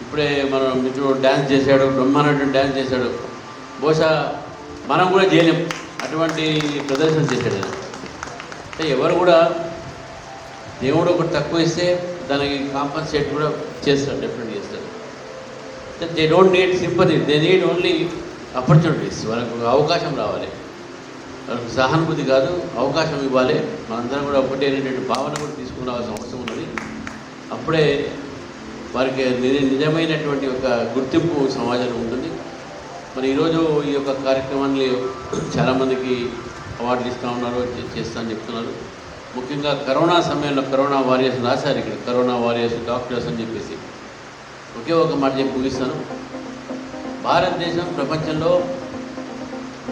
ఇప్పుడే మన మిత్రుడు డ్యాన్స్ చేశాడు, బ్రహ్మాండటువంటి డ్యాన్స్ చేశాడు. బహుశా మనం కూడా చేయలేం అటువంటి ప్రదర్శన చేశాడు. అంటే ఎవరు కూడా దేవుడు ఒకటి తక్కువ ఇస్తే దానికి కాంపన్సేట్ కూడా చేస్తారు, డెఫినెట్ చేస్తారు. They don't need sympathy, they need only opportunities. వాళ్ళకు అవకాశం రావాలి, వాళ్ళకు సహానుభూతి కాదు, అవకాశం ఇవ్వాలి. మనందరం కూడా ఒకటి అనేటువంటి భావన కూడా తీసుకురావాల్సిన అవసరం ఉన్నది. అప్పుడే వారికి నిజమైనటువంటి ఒక గుర్తింపు సమాజంలో ఉంటుంది. మరి ఈరోజు ఈ యొక్క కార్యక్రమాన్ని చాలామందికి అవార్డులు ఇస్తూ ఉన్నారు, చేస్తా అని చెప్తున్నారు. ముఖ్యంగా కరోనా సమయంలో కరోనా వారియర్స్ రాశారు, ఇక్కడ కరోనా వారియర్స్ డాక్టర్స్ అని చెప్పేసి. ఒకే ఒక మాట చెప్పి ముగిస్తాను. భారతదేశం ప్రపంచంలో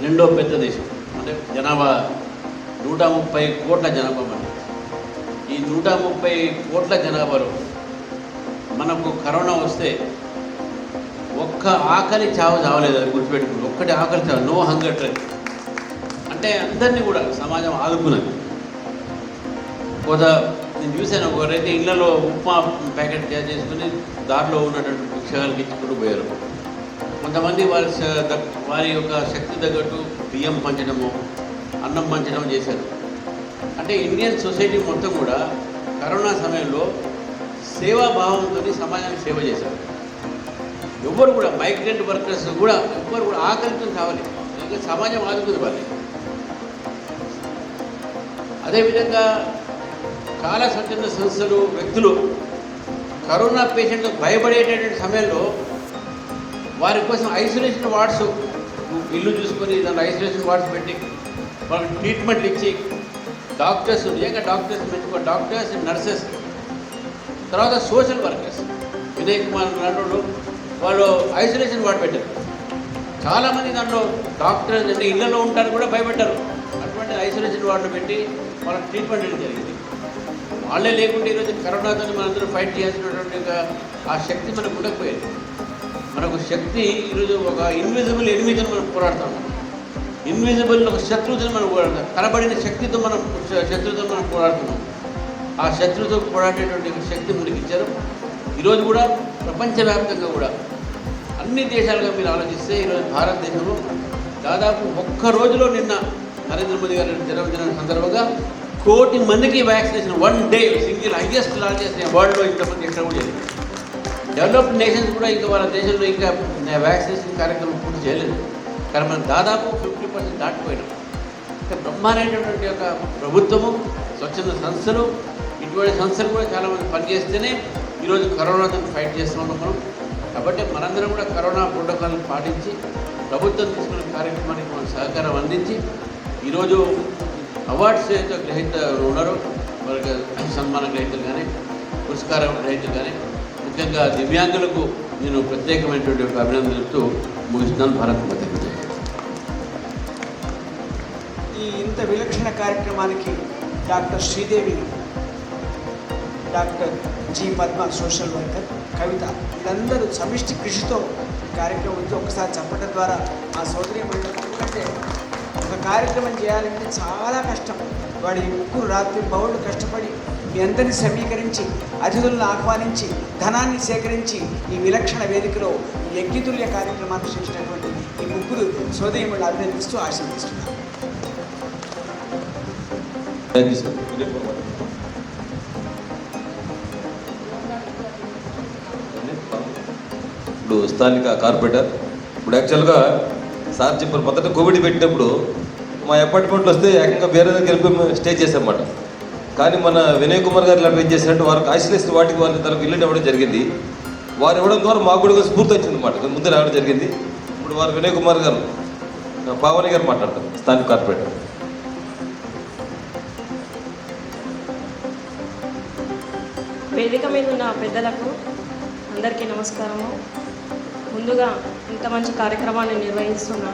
రెండో పెద్ద దేశం, అంటే జనాభా 130 కోట్ల జనాభా. మరి ఈ 130 కోట్ల జనాభాలో మనకు కరోనా వస్తే ఒక్క ఆకలి చావలేదు, అది గుర్తుపెట్టుకుని. ఒక్కటి ఆకలి చావు, నో హంగర్ ట్రెండ్. అంటే అందరినీ కూడా సమాజం ఆదుకున్నది. నేను చూశాను, ఒకరైతే ఇళ్లలో ఉప్మా ప్యాకెట్ తయారు చేసుకుని దారిలో ఉన్నటువంటి భిక్షగానికి ఇచ్చుకుంటూ పోయారు. కొంతమంది వారి యొక్క శక్తి తగ్గట్టు బియ్యం పంచడము, అన్నం పంచడం చేశారు. అంటే ఇండియన్ సొసైటీ మొత్తం కూడా కరోనా సమయంలో సేవాభావంతో సమాజానికి సేవ చేశారు. ఎవరు కూడా మైగ్రెంట్ వర్కర్స్ కూడా ఎవ్వరు కూడా ఆకలితో కావాలి, ఎందుకంటే సమాజం ఆదుకుంది వాళ్ళని. అదేవిధంగా చాలా స్వచ్ఛంద సంస్థలు, వ్యక్తులు కరోనా పేషెంట్లకు భయపడేటటువంటి సమయంలో వారి కోసం ఐసోలేషన్ వార్డ్స్, ఇల్లు చూసుకొని దాంట్లో ఐసోలేషన్ వార్డ్స్ పెట్టి వాళ్ళకి ట్రీట్మెంట్లు ఇచ్చి, డాక్టర్స్, నిజంగా డాక్టర్స్ మెచ్చుకో, డాక్టర్స్, నర్సెస్, తర్వాత సోషల్ వర్కర్స్, వినయ్ కుమార్ లాంటి వాళ్ళు ఐసోలేషన్ వార్డు పెట్టారు. చాలామంది దాంట్లో డాక్టర్ అంటే ఇళ్లలో ఉంటారు కూడా భయపడ్డారు. అటువంటి ఐసోలేషన్ వార్డు పెట్టి వాళ్ళకి ట్రీట్మెంట్ అనేది జరిగింది. వాళ్ళే లేకుంటే ఈరోజు కరోనాతో మనందరూ ఫైట్ చేయాల్సినటువంటి ఆ శక్తి మనకు ఉండకపోయేది. మనకు శక్తి ఈరోజు ఒక ఇన్విజిబుల్ ఎనిమిదిని మనం పోరాడుతాం. ఇన్విజిబుల్ ఒక శత్రువుతో మనం పోరాడతాం. కనబడిన శక్తితో మనం శత్రువుతో మనం పోరాడుతున్నాం. ఆ శత్రువుతో పోరాడేటువంటి శక్తి మనకి ఇచ్చారు. ఈరోజు కూడా ప్రపంచవ్యాప్తంగా కూడా అన్ని దేశాలుగా మీరు ఆలోచిస్తే ఈరోజు భారతదేశంలో దాదాపు ఒక్క రోజులో నిన్న నరేంద్ర మోదీ గారి జన్మదినం సందర్భంగా 1 కోటి మందికి vaccination 1 day single highest launches వరల్డ్లో ఇంతమంది ఎక్కడ కూడా జరిగింది. డెవలప్డ్ నేషన్స్ కూడా ఇంకా వాళ్ళ దేశంలో ఇంకా వ్యాక్సినేషన్ కార్యక్రమం పూర్తి చేయలేదు. కానీ మనం దాదాపు 50% దాటిపోయినాం. బ్రహ్మాండమైనటువంటి యొక్క ప్రభుత్వము, స్వచ్ఛంద సంస్థలు, ఇటువంటి సంస్థలు కూడా చాలామంది పనిచేస్తేనే ఈరోజు కరోనాతో ఫైట్ చేస్తున్నాం మనం. కాబట్టి మనందరం కూడా కరోనా ప్రోటోకాల్ పాటించి ప్రభుత్వం తీసుకున్న కార్యక్రమానికి మనం సహకారం అందించి ఈరోజు అవార్డ్స్ ఏదైతే గ్రహీతలు ఉన్నారో వాళ్ళకి సన్మాన గ్రహీతలు కానీ పురస్కారం గ్రహీతలు కానీ ముఖ్యంగా దివ్యాంగులకు నేను ప్రత్యేకమైనటువంటి ఒక అభినందనలతో ముగిస్తున్నాను. భారత్ మాతకి జై. ఈ ఇంత విలక్షణ కార్యక్రమానికి doctor Sridevi, doctor G Padma social worker, Kavitha వీళ్ళందరూ సమిష్టి కృషితో కార్యక్రమం వచ్చి ఒకసారి చెప్పడం ద్వారా ఆ సోదరి మండలం, ఎందుకంటే ఒక కార్యక్రమం చేయాలంటే చాలా కష్టం. వాడి ముగ్గురు రాత్రి బౌళ్ళు కష్టపడి మీ అందరినీ సమీకరించి అతిథులను ఆహ్వానించి ధనాన్ని సేకరించి ఈ విలక్షణ వేదికలో యజ్ఞతుల్య కార్యక్రమాన్ని చేసినటువంటి ఈ ముగ్గురు సోదరిములను అభినందిస్తూ ఆశీర్వదిస్తున్నారు. Thank you sir. ఇప్పుడు స్థానిక కార్పొరేటర్ ఇప్పుడు యాక్చువల్గా సార్ చెప్పారు మొదట కోవిడ్ పెట్టినప్పుడు మా అపార్ట్మెంట్లో వస్తే ఏకంగా వేరే దగ్గర వెళ్ళిపోయి స్టే చేసామన్నమాట. కానీ మన వినయ్ కుమార్ గారు ఇలాంటి ఏం చేశారంటే వారికి ఐసోలేషన్ వాటికి వారి తనకు ఇల్లు ఇవ్వడం జరిగింది. వారు ఇవ్వడం ద్వారా మాకు కూడా స్ఫూర్తి వచ్చింది అన్నమాట. ముందు రావడం జరిగింది. ఇప్పుడు వారు వినయ్ కుమార్ గారు, పావని గారు మాట్లాడతారు, స్థానిక కార్పొరేటర్. వేదిక మీద ఉన్న పెద్దలకు అందరికీ నమస్కారము. ముందుగా ఇంత మంచి కార్యక్రమాన్ని నిర్వహిస్తున్న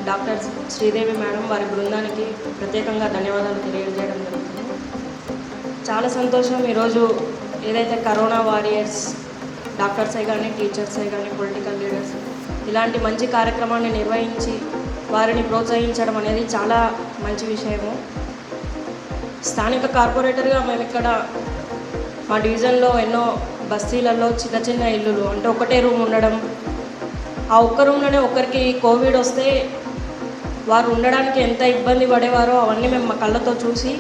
డాక్టర్ శ్రీదేవి మేడం వారి బృందానికి ప్రత్యేకంగా ధన్యవాదాలు తెలియజేయడం జరుగుతుంది. చాలా సంతోషం. ఈరోజు ఏదైతే కరోనా వారియర్స్ డాక్టర్సే కానీ, టీచర్సే కానీ, పొలిటికల్ లీడర్స్ ఇలాంటి మంచి కార్యక్రమాన్ని నిర్వహించి వారిని ప్రోత్సహించడం అనేది చాలా మంచి విషయము. స్థానిక కార్పొరేటర్గా మేము ఇక్కడ మా డివిజన్లో ఎన్నో బస్తీలలో చిన్న చిన్న ఇల్లులు అంటే ఒకటే రూమ్ ఉండడం, ఆ ఒక్క రూమ్లోనే ఒకరికి కోవిడ్ వస్తే వారు ఉండడానికి ఎంత ఇబ్బంది పడేవారో అవన్నీ మేము మా కళ్ళతో చూసి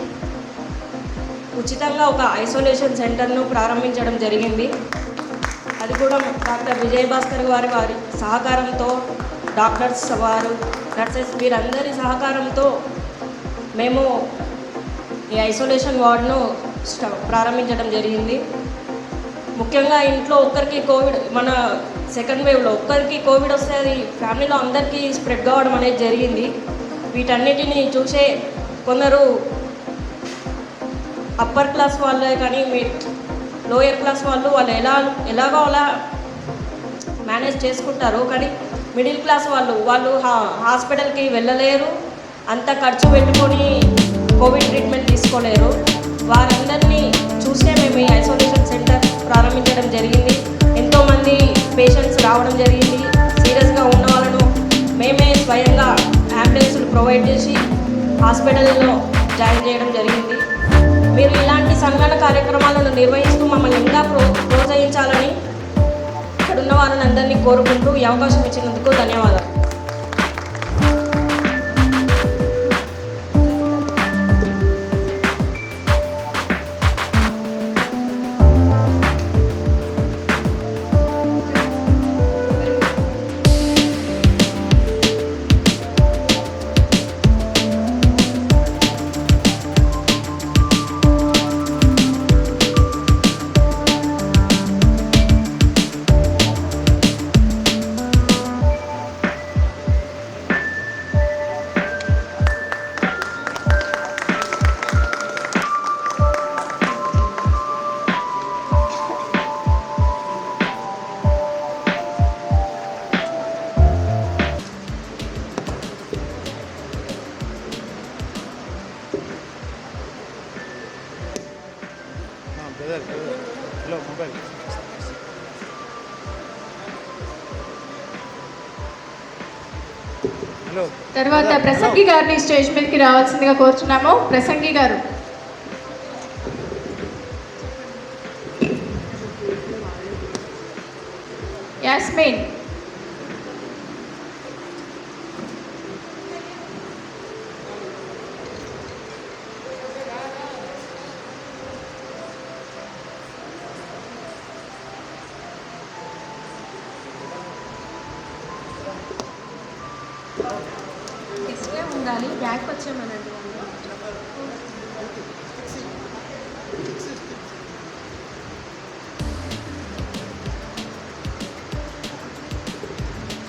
ఉచితంగా ఒక ఐసోలేషన్ సెంటర్ను ప్రారంభించడం జరిగింది. అది కూడా డాక్టర్ విజయభాస్కర్ వారి సహకారంతో, డాక్టర్స్ వారు, నర్సెస్ వీరందరి సహకారంతో మేము ఈ ఐసోలేషన్ వార్డును ప్రారంభించడం జరిగింది. ముఖ్యంగా ఇంట్లో ఒక్కరికి కోవిడ్, మన సెకండ్ వేవ్లో ఒక్కరికి కోవిడ్ వస్తే అది ఫ్యామిలీలో అందరికీ స్ప్రెడ్ కావడం అనేది జరిగింది. వీటన్నిటిని చూసే కొందరు అప్పర్ క్లాస్ వాళ్ళే కానీ లోయర్ క్లాస్ వాళ్ళు ఎలాగో అలా మేనేజ్ చేసుకుంటారు. కానీ మిడిల్ క్లాస్ వాళ్ళు హాస్పిటల్కి వెళ్ళలేరు, అంత ఖర్చు పెట్టుకొని కోవిడ్ ట్రీట్మెంట్ తీసుకోలేరు. వారందరినీ చూసే మేము ఈ ఐసోలేషన్ సెంటర్ ప్రారంభించడం జరిగింది. ఎంతోమంది పేషెంట్స్ రావడం జరిగింది. సీరియస్గా ఉన్న వాళ్ళను మేమే స్వయంగా అంబులెన్స్లు ప్రొవైడ్ చేసి హాస్పిటల్లో జాయిన్ చేయడం జరిగింది. మీరు ఇలాంటి సన్మాన కార్యక్రమాలను నిర్వహిస్తూ మమ్మల్ని ఇంకా ప్రోత్సహించాలని ఇక్కడున్న వారిని అందరినీ కోరుకుంటూ ఈ అవకాశం ఇచ్చినందుకు ధన్యవాదాలు. తర్వాత ప్రసంగి గారిని స్టేజ్ మీదకి రావాల్సిందిగా కోరుచున్నాము. ప్రసంగి గారు. యాస్మిన్. డిస్ప్లే ఉండాలి, బ్యాక్ వచ్చేమనండి.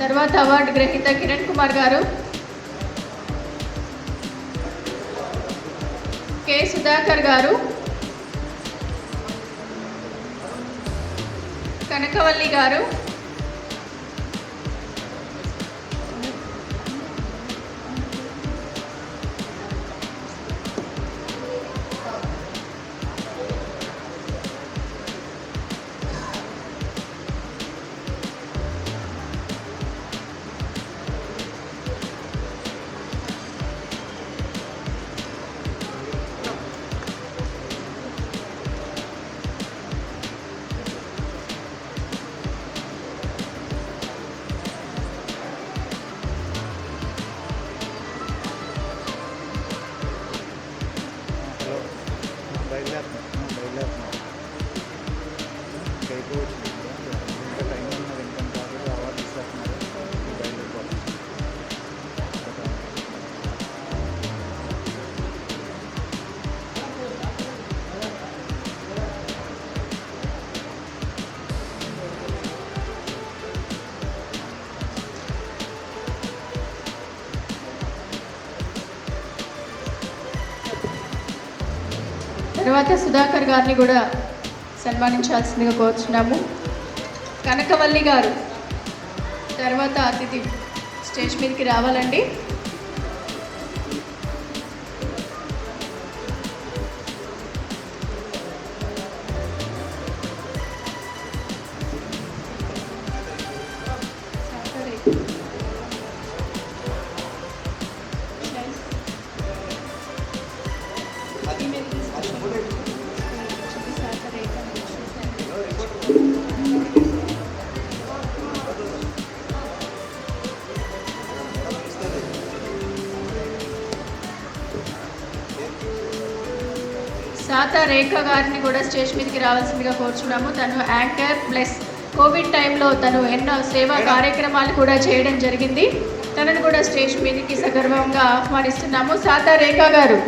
తర్వాత అవార్డు గ్రహీత కిరణ్ కుమార్ గారు, కె సుధాకర్ గారు, కనకవల్లి గారు, తర్వాత సుధాకర్ గారిని కూడా సన్మానించాల్సిందిగా కోరుచున్నాము. కనకవల్లి గారు తర్వాత అతిథి స్టేజ్ మీదకి రావాలండి. సాతా రేఖ గారిని కూడా స్టేజ్ మీదకి రావాల్సిందిగా కోరుచున్నాము. తను యాంకర్ ప్లస్ కోవిడ్ టైంలో తను ఎన్నో సేవా కార్యక్రమాలు కూడా చేయడం జరిగింది. తనను కూడా స్టేజ్ మీదకి సగర్వంగా ఆహ్వానిస్తున్నాము. సాతా రేఖ గారు.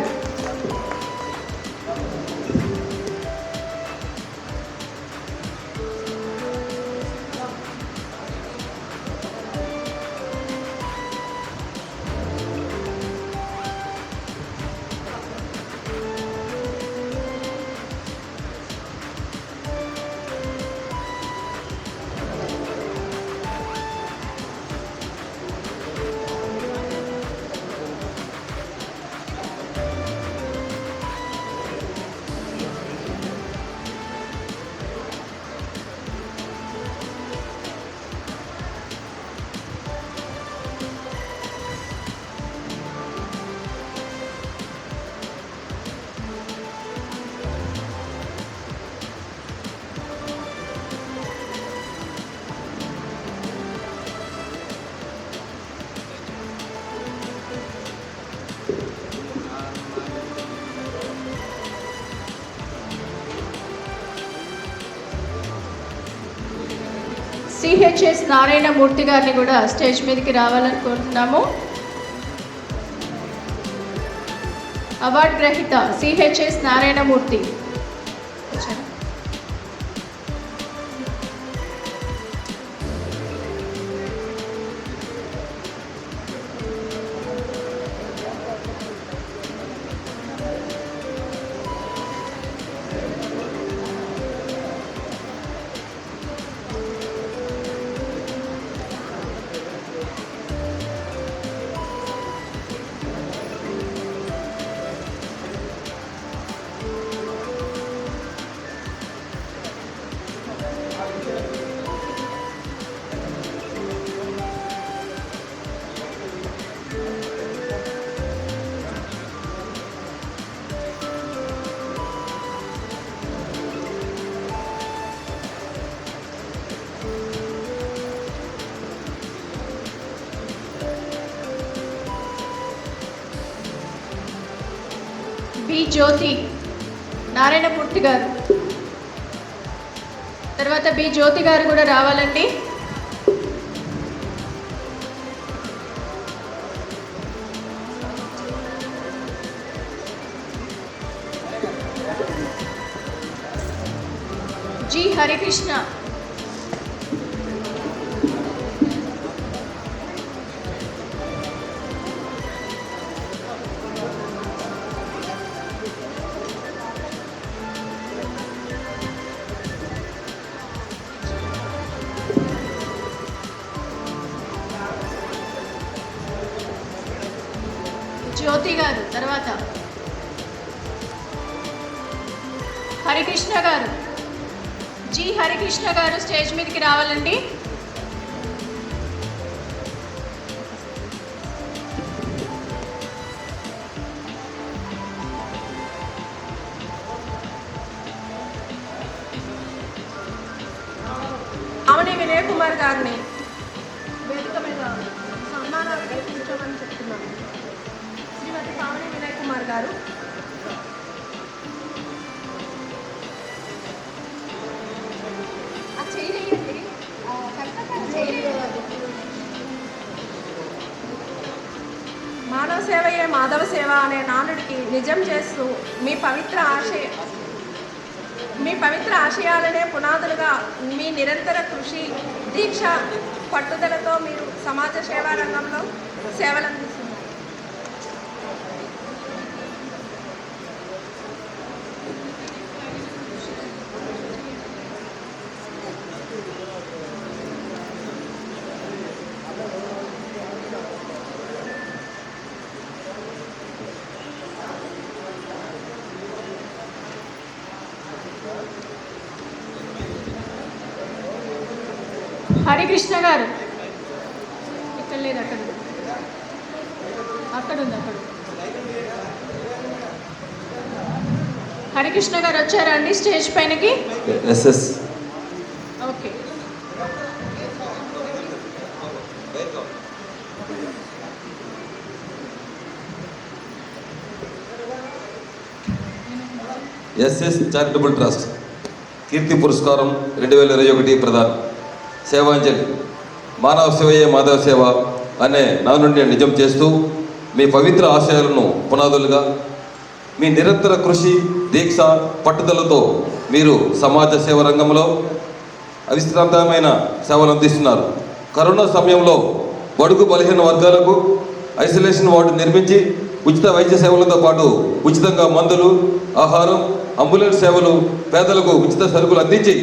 సిహెచ్ఎస్ నారాయణమూర్తి గారిని కూడా స్టేజ్ మీదకి రావాలని కోరుతున్నాము. అవార్డు గ్రహీత సిహెచ్ఎస్ నారాయణమూర్తి. పి జ్యోతి నారాయణమూర్తి గారు. తర్వాత బి జ్యోతి గారు కూడా రావాలండి. జి హరికృష్ణ. జ్యోతి గారు. తర్వాత హరికృష్ణ గారు. జి హరికృష్ణ గారు స్టేజ్ మీదకి రావాలండి. ఆమెని వినయ్ కుమార్ గారిని వేదిక మీద సన్మానానికి కూర్చోమని చెప్తున్నాను. శ్రీమతి పావని వినయ్ కుమార్ గారు. మానవ సేవయే మాధవ సేవ అనే నానుడికి నిజం చేస్తూ మీ పవిత్ర ఆశయాలనే పునాదులుగా మీ నిరంతర కృషి, దీక్ష, పట్టుదలతో మీరు సమాజ సేవా రంగంలో సేవలందిస్తున్నారు. హరికృష్ణ గారు ఇక్కడ లేదు, అక్కడ అక్కడ ఉంది. హరికృష్ణ గారు వచ్చారా అండి స్టేజ్ పైనకి? SS okay. SS charitable trust కీర్తి పురస్కారం 2021 ప్రదానం. సేవాంజలి మానవ సేవయే మాధవ సేవ అనే నా నుండి నిజం చేస్తూ మీ పవిత్ర ఆశయాలను పునాదులుగా మీ నిరంతర కృషి, దీక్ష, పట్టుదలతో మీరు సమాజ సేవ రంగంలో అవిశ్రాంతమైన సేవలు అందిస్తున్నారు. కరోనా సమయంలో బడుగు బలహీన వర్గాలకు ఐసోలేషన్ వార్డు నిర్మించి ఉచిత వైద్య సేవలతో పాటు ఉచితంగా మందులు, ఆహారం, అంబులెన్స్ సేవలు, పేదలకు ఉచిత సరుకులు అందించి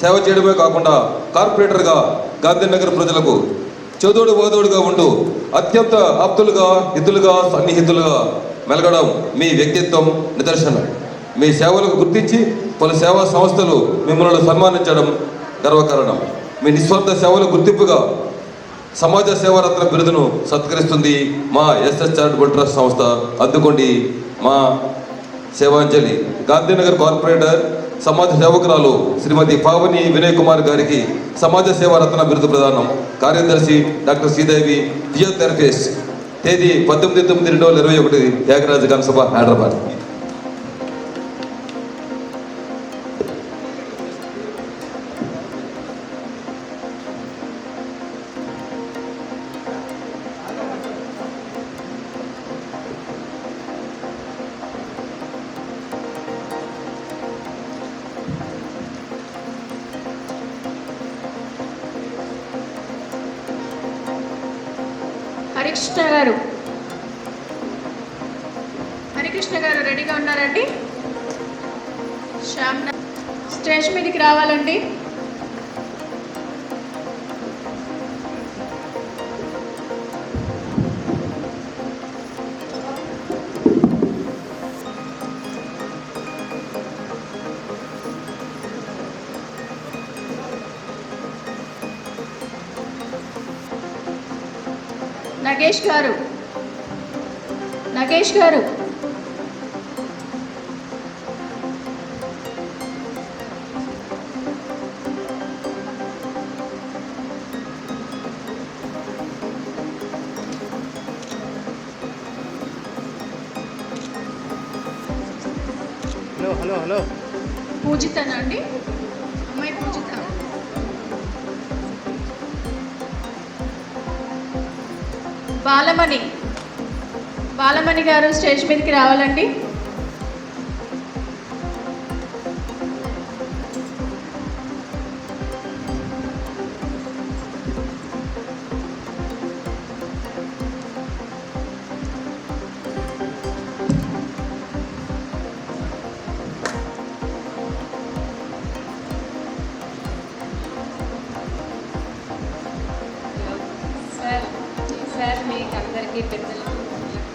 సేవ చేయడమే కాకుండా కార్పొరేటర్గా గాంధీనగర్ ప్రజలకు చోదోడు ఓదోడుగా ఉంటూ అత్యంత ఆప్తులుగా, హితులుగా, సన్నిహితులుగా మెలగడం మీ వ్యక్తిత్వం నిదర్శనం. మీ సేవలకు గుర్తించి పలు సేవా సంస్థలు మిమ్మల్ని సన్మానించడం గర్వకారణం. మీ నిస్వార్థ సేవల గుర్తింపుగా సమాజ సేవారత్న బిరుదును సత్కరిస్తుంది మా ఎస్ఎస్ చారిటబుల్ ట్రస్ట్ సంస్థ. అందుకోండి మా సేవాంజలి. గాంధీనగర్ కార్పొరేటర్ సమాజ సేవకురాలు శ్రీమతి పావని వినయ్ కుమార్ గారికి సమాజ సేవారత్న బిరుదు ప్రదానం. కార్యదర్శి డాక్టర్ శ్రీదేవి, ఫిజియోథెరపిస్ట్. తేదీ 19/9/2021 త్యాగరాజ గాన సభ, హైదరాబాద్. హరికృష్ణ గారు రెడీగా ఉన్నారండి? శ్యామ్ స్టేజ్ మీదకి రావాలండి. నగేష్ గారు. పూజితనా అండి? అమ్మాయి పూజిత. బాలమణి గారు స్టేజ్ మీదకి రావాలండి. సార్ మీకు అందరికీ పెద్దలకు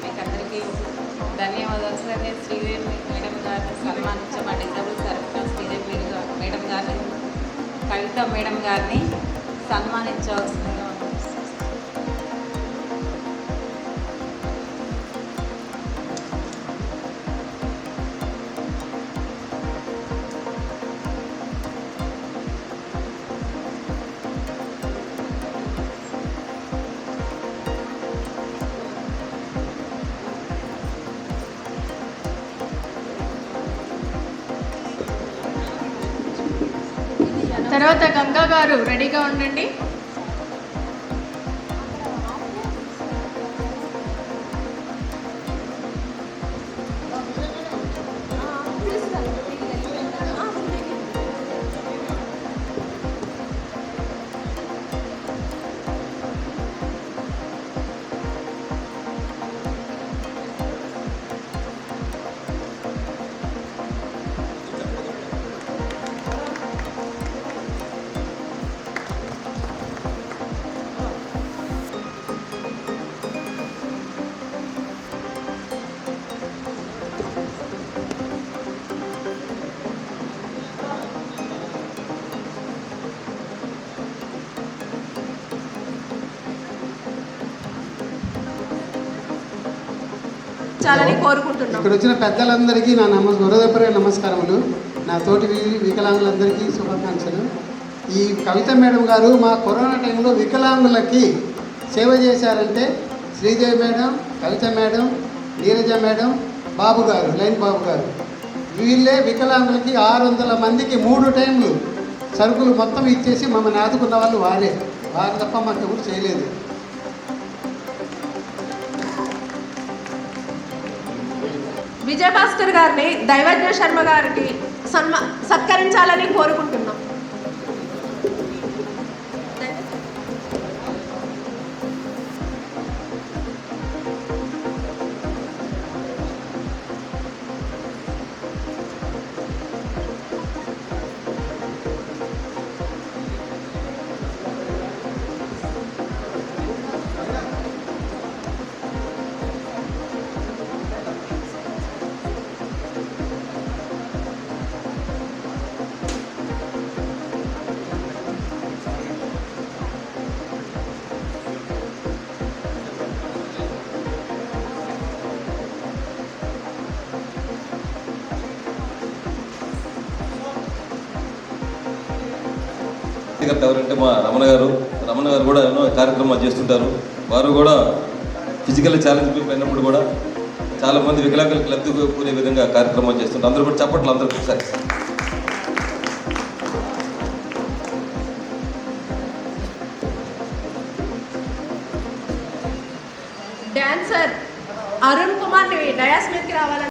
మీకు అందరికీ ధన్యవాదాలు సార్. నేను శ్రీదేవి మేడం గారిని సన్మానించే మా డిజబుల్ తరఫున శ్రీదేవి మేడం గారిని కవిత మేడం గారిని సన్మానించవలసిందిగా ఉంది. తర్వాత గంగా గారు రెడీగా ఉండండి. చాలని కోరుకుంటున్నాం. ఇక్కడ వచ్చిన పెద్దలందరికీ నా హృదయపూర్వక నమస్కారములు. నా తోటి వికలాంగులందరికీ శుభాకాంక్షలు. ఈ కవిత మేడం గారు మా కరోనా టైంలో వికలాంగులకి సేవ చేశారంటే శ్రీదేవి మేడం, కవిత మేడం, నీరజ మేడం, బాబు గారు, లైన్ బాబు గారు, వీళ్ళే వికలాంగులకి 600 మందికి 3 టైంలు సరుకులు మొత్తం ఇచ్చేసి మమ్మల్ని ఆదుకున్న వాళ్ళు వారు తప్ప మాకు ఎవరు చేయలేదు. విజయభాస్కర్ గారిని దైవజ్ఞ శర్మ గారికి సత్కరించాలని కోరుకుంటున్నాం. ఎవరంటే మా రమణ గారు కూడా ఎన్నో కార్యక్రమాలు చేస్తుంటారు. వారు కూడా ఫిజికల్ ఛాలెంజ్ పీపుల్ అయినప్పుడు కూడా చాలామంది వికలాంగులకు లబ్ధి కూరే విధంగా కార్యక్రమాలు చేస్తుంటారు. అందరూ కూడా చప్పట్లు అందరూ సరే. డాన్సర్ అరుణ్ కుమార్ని డయాస్ మీదకి రావాలని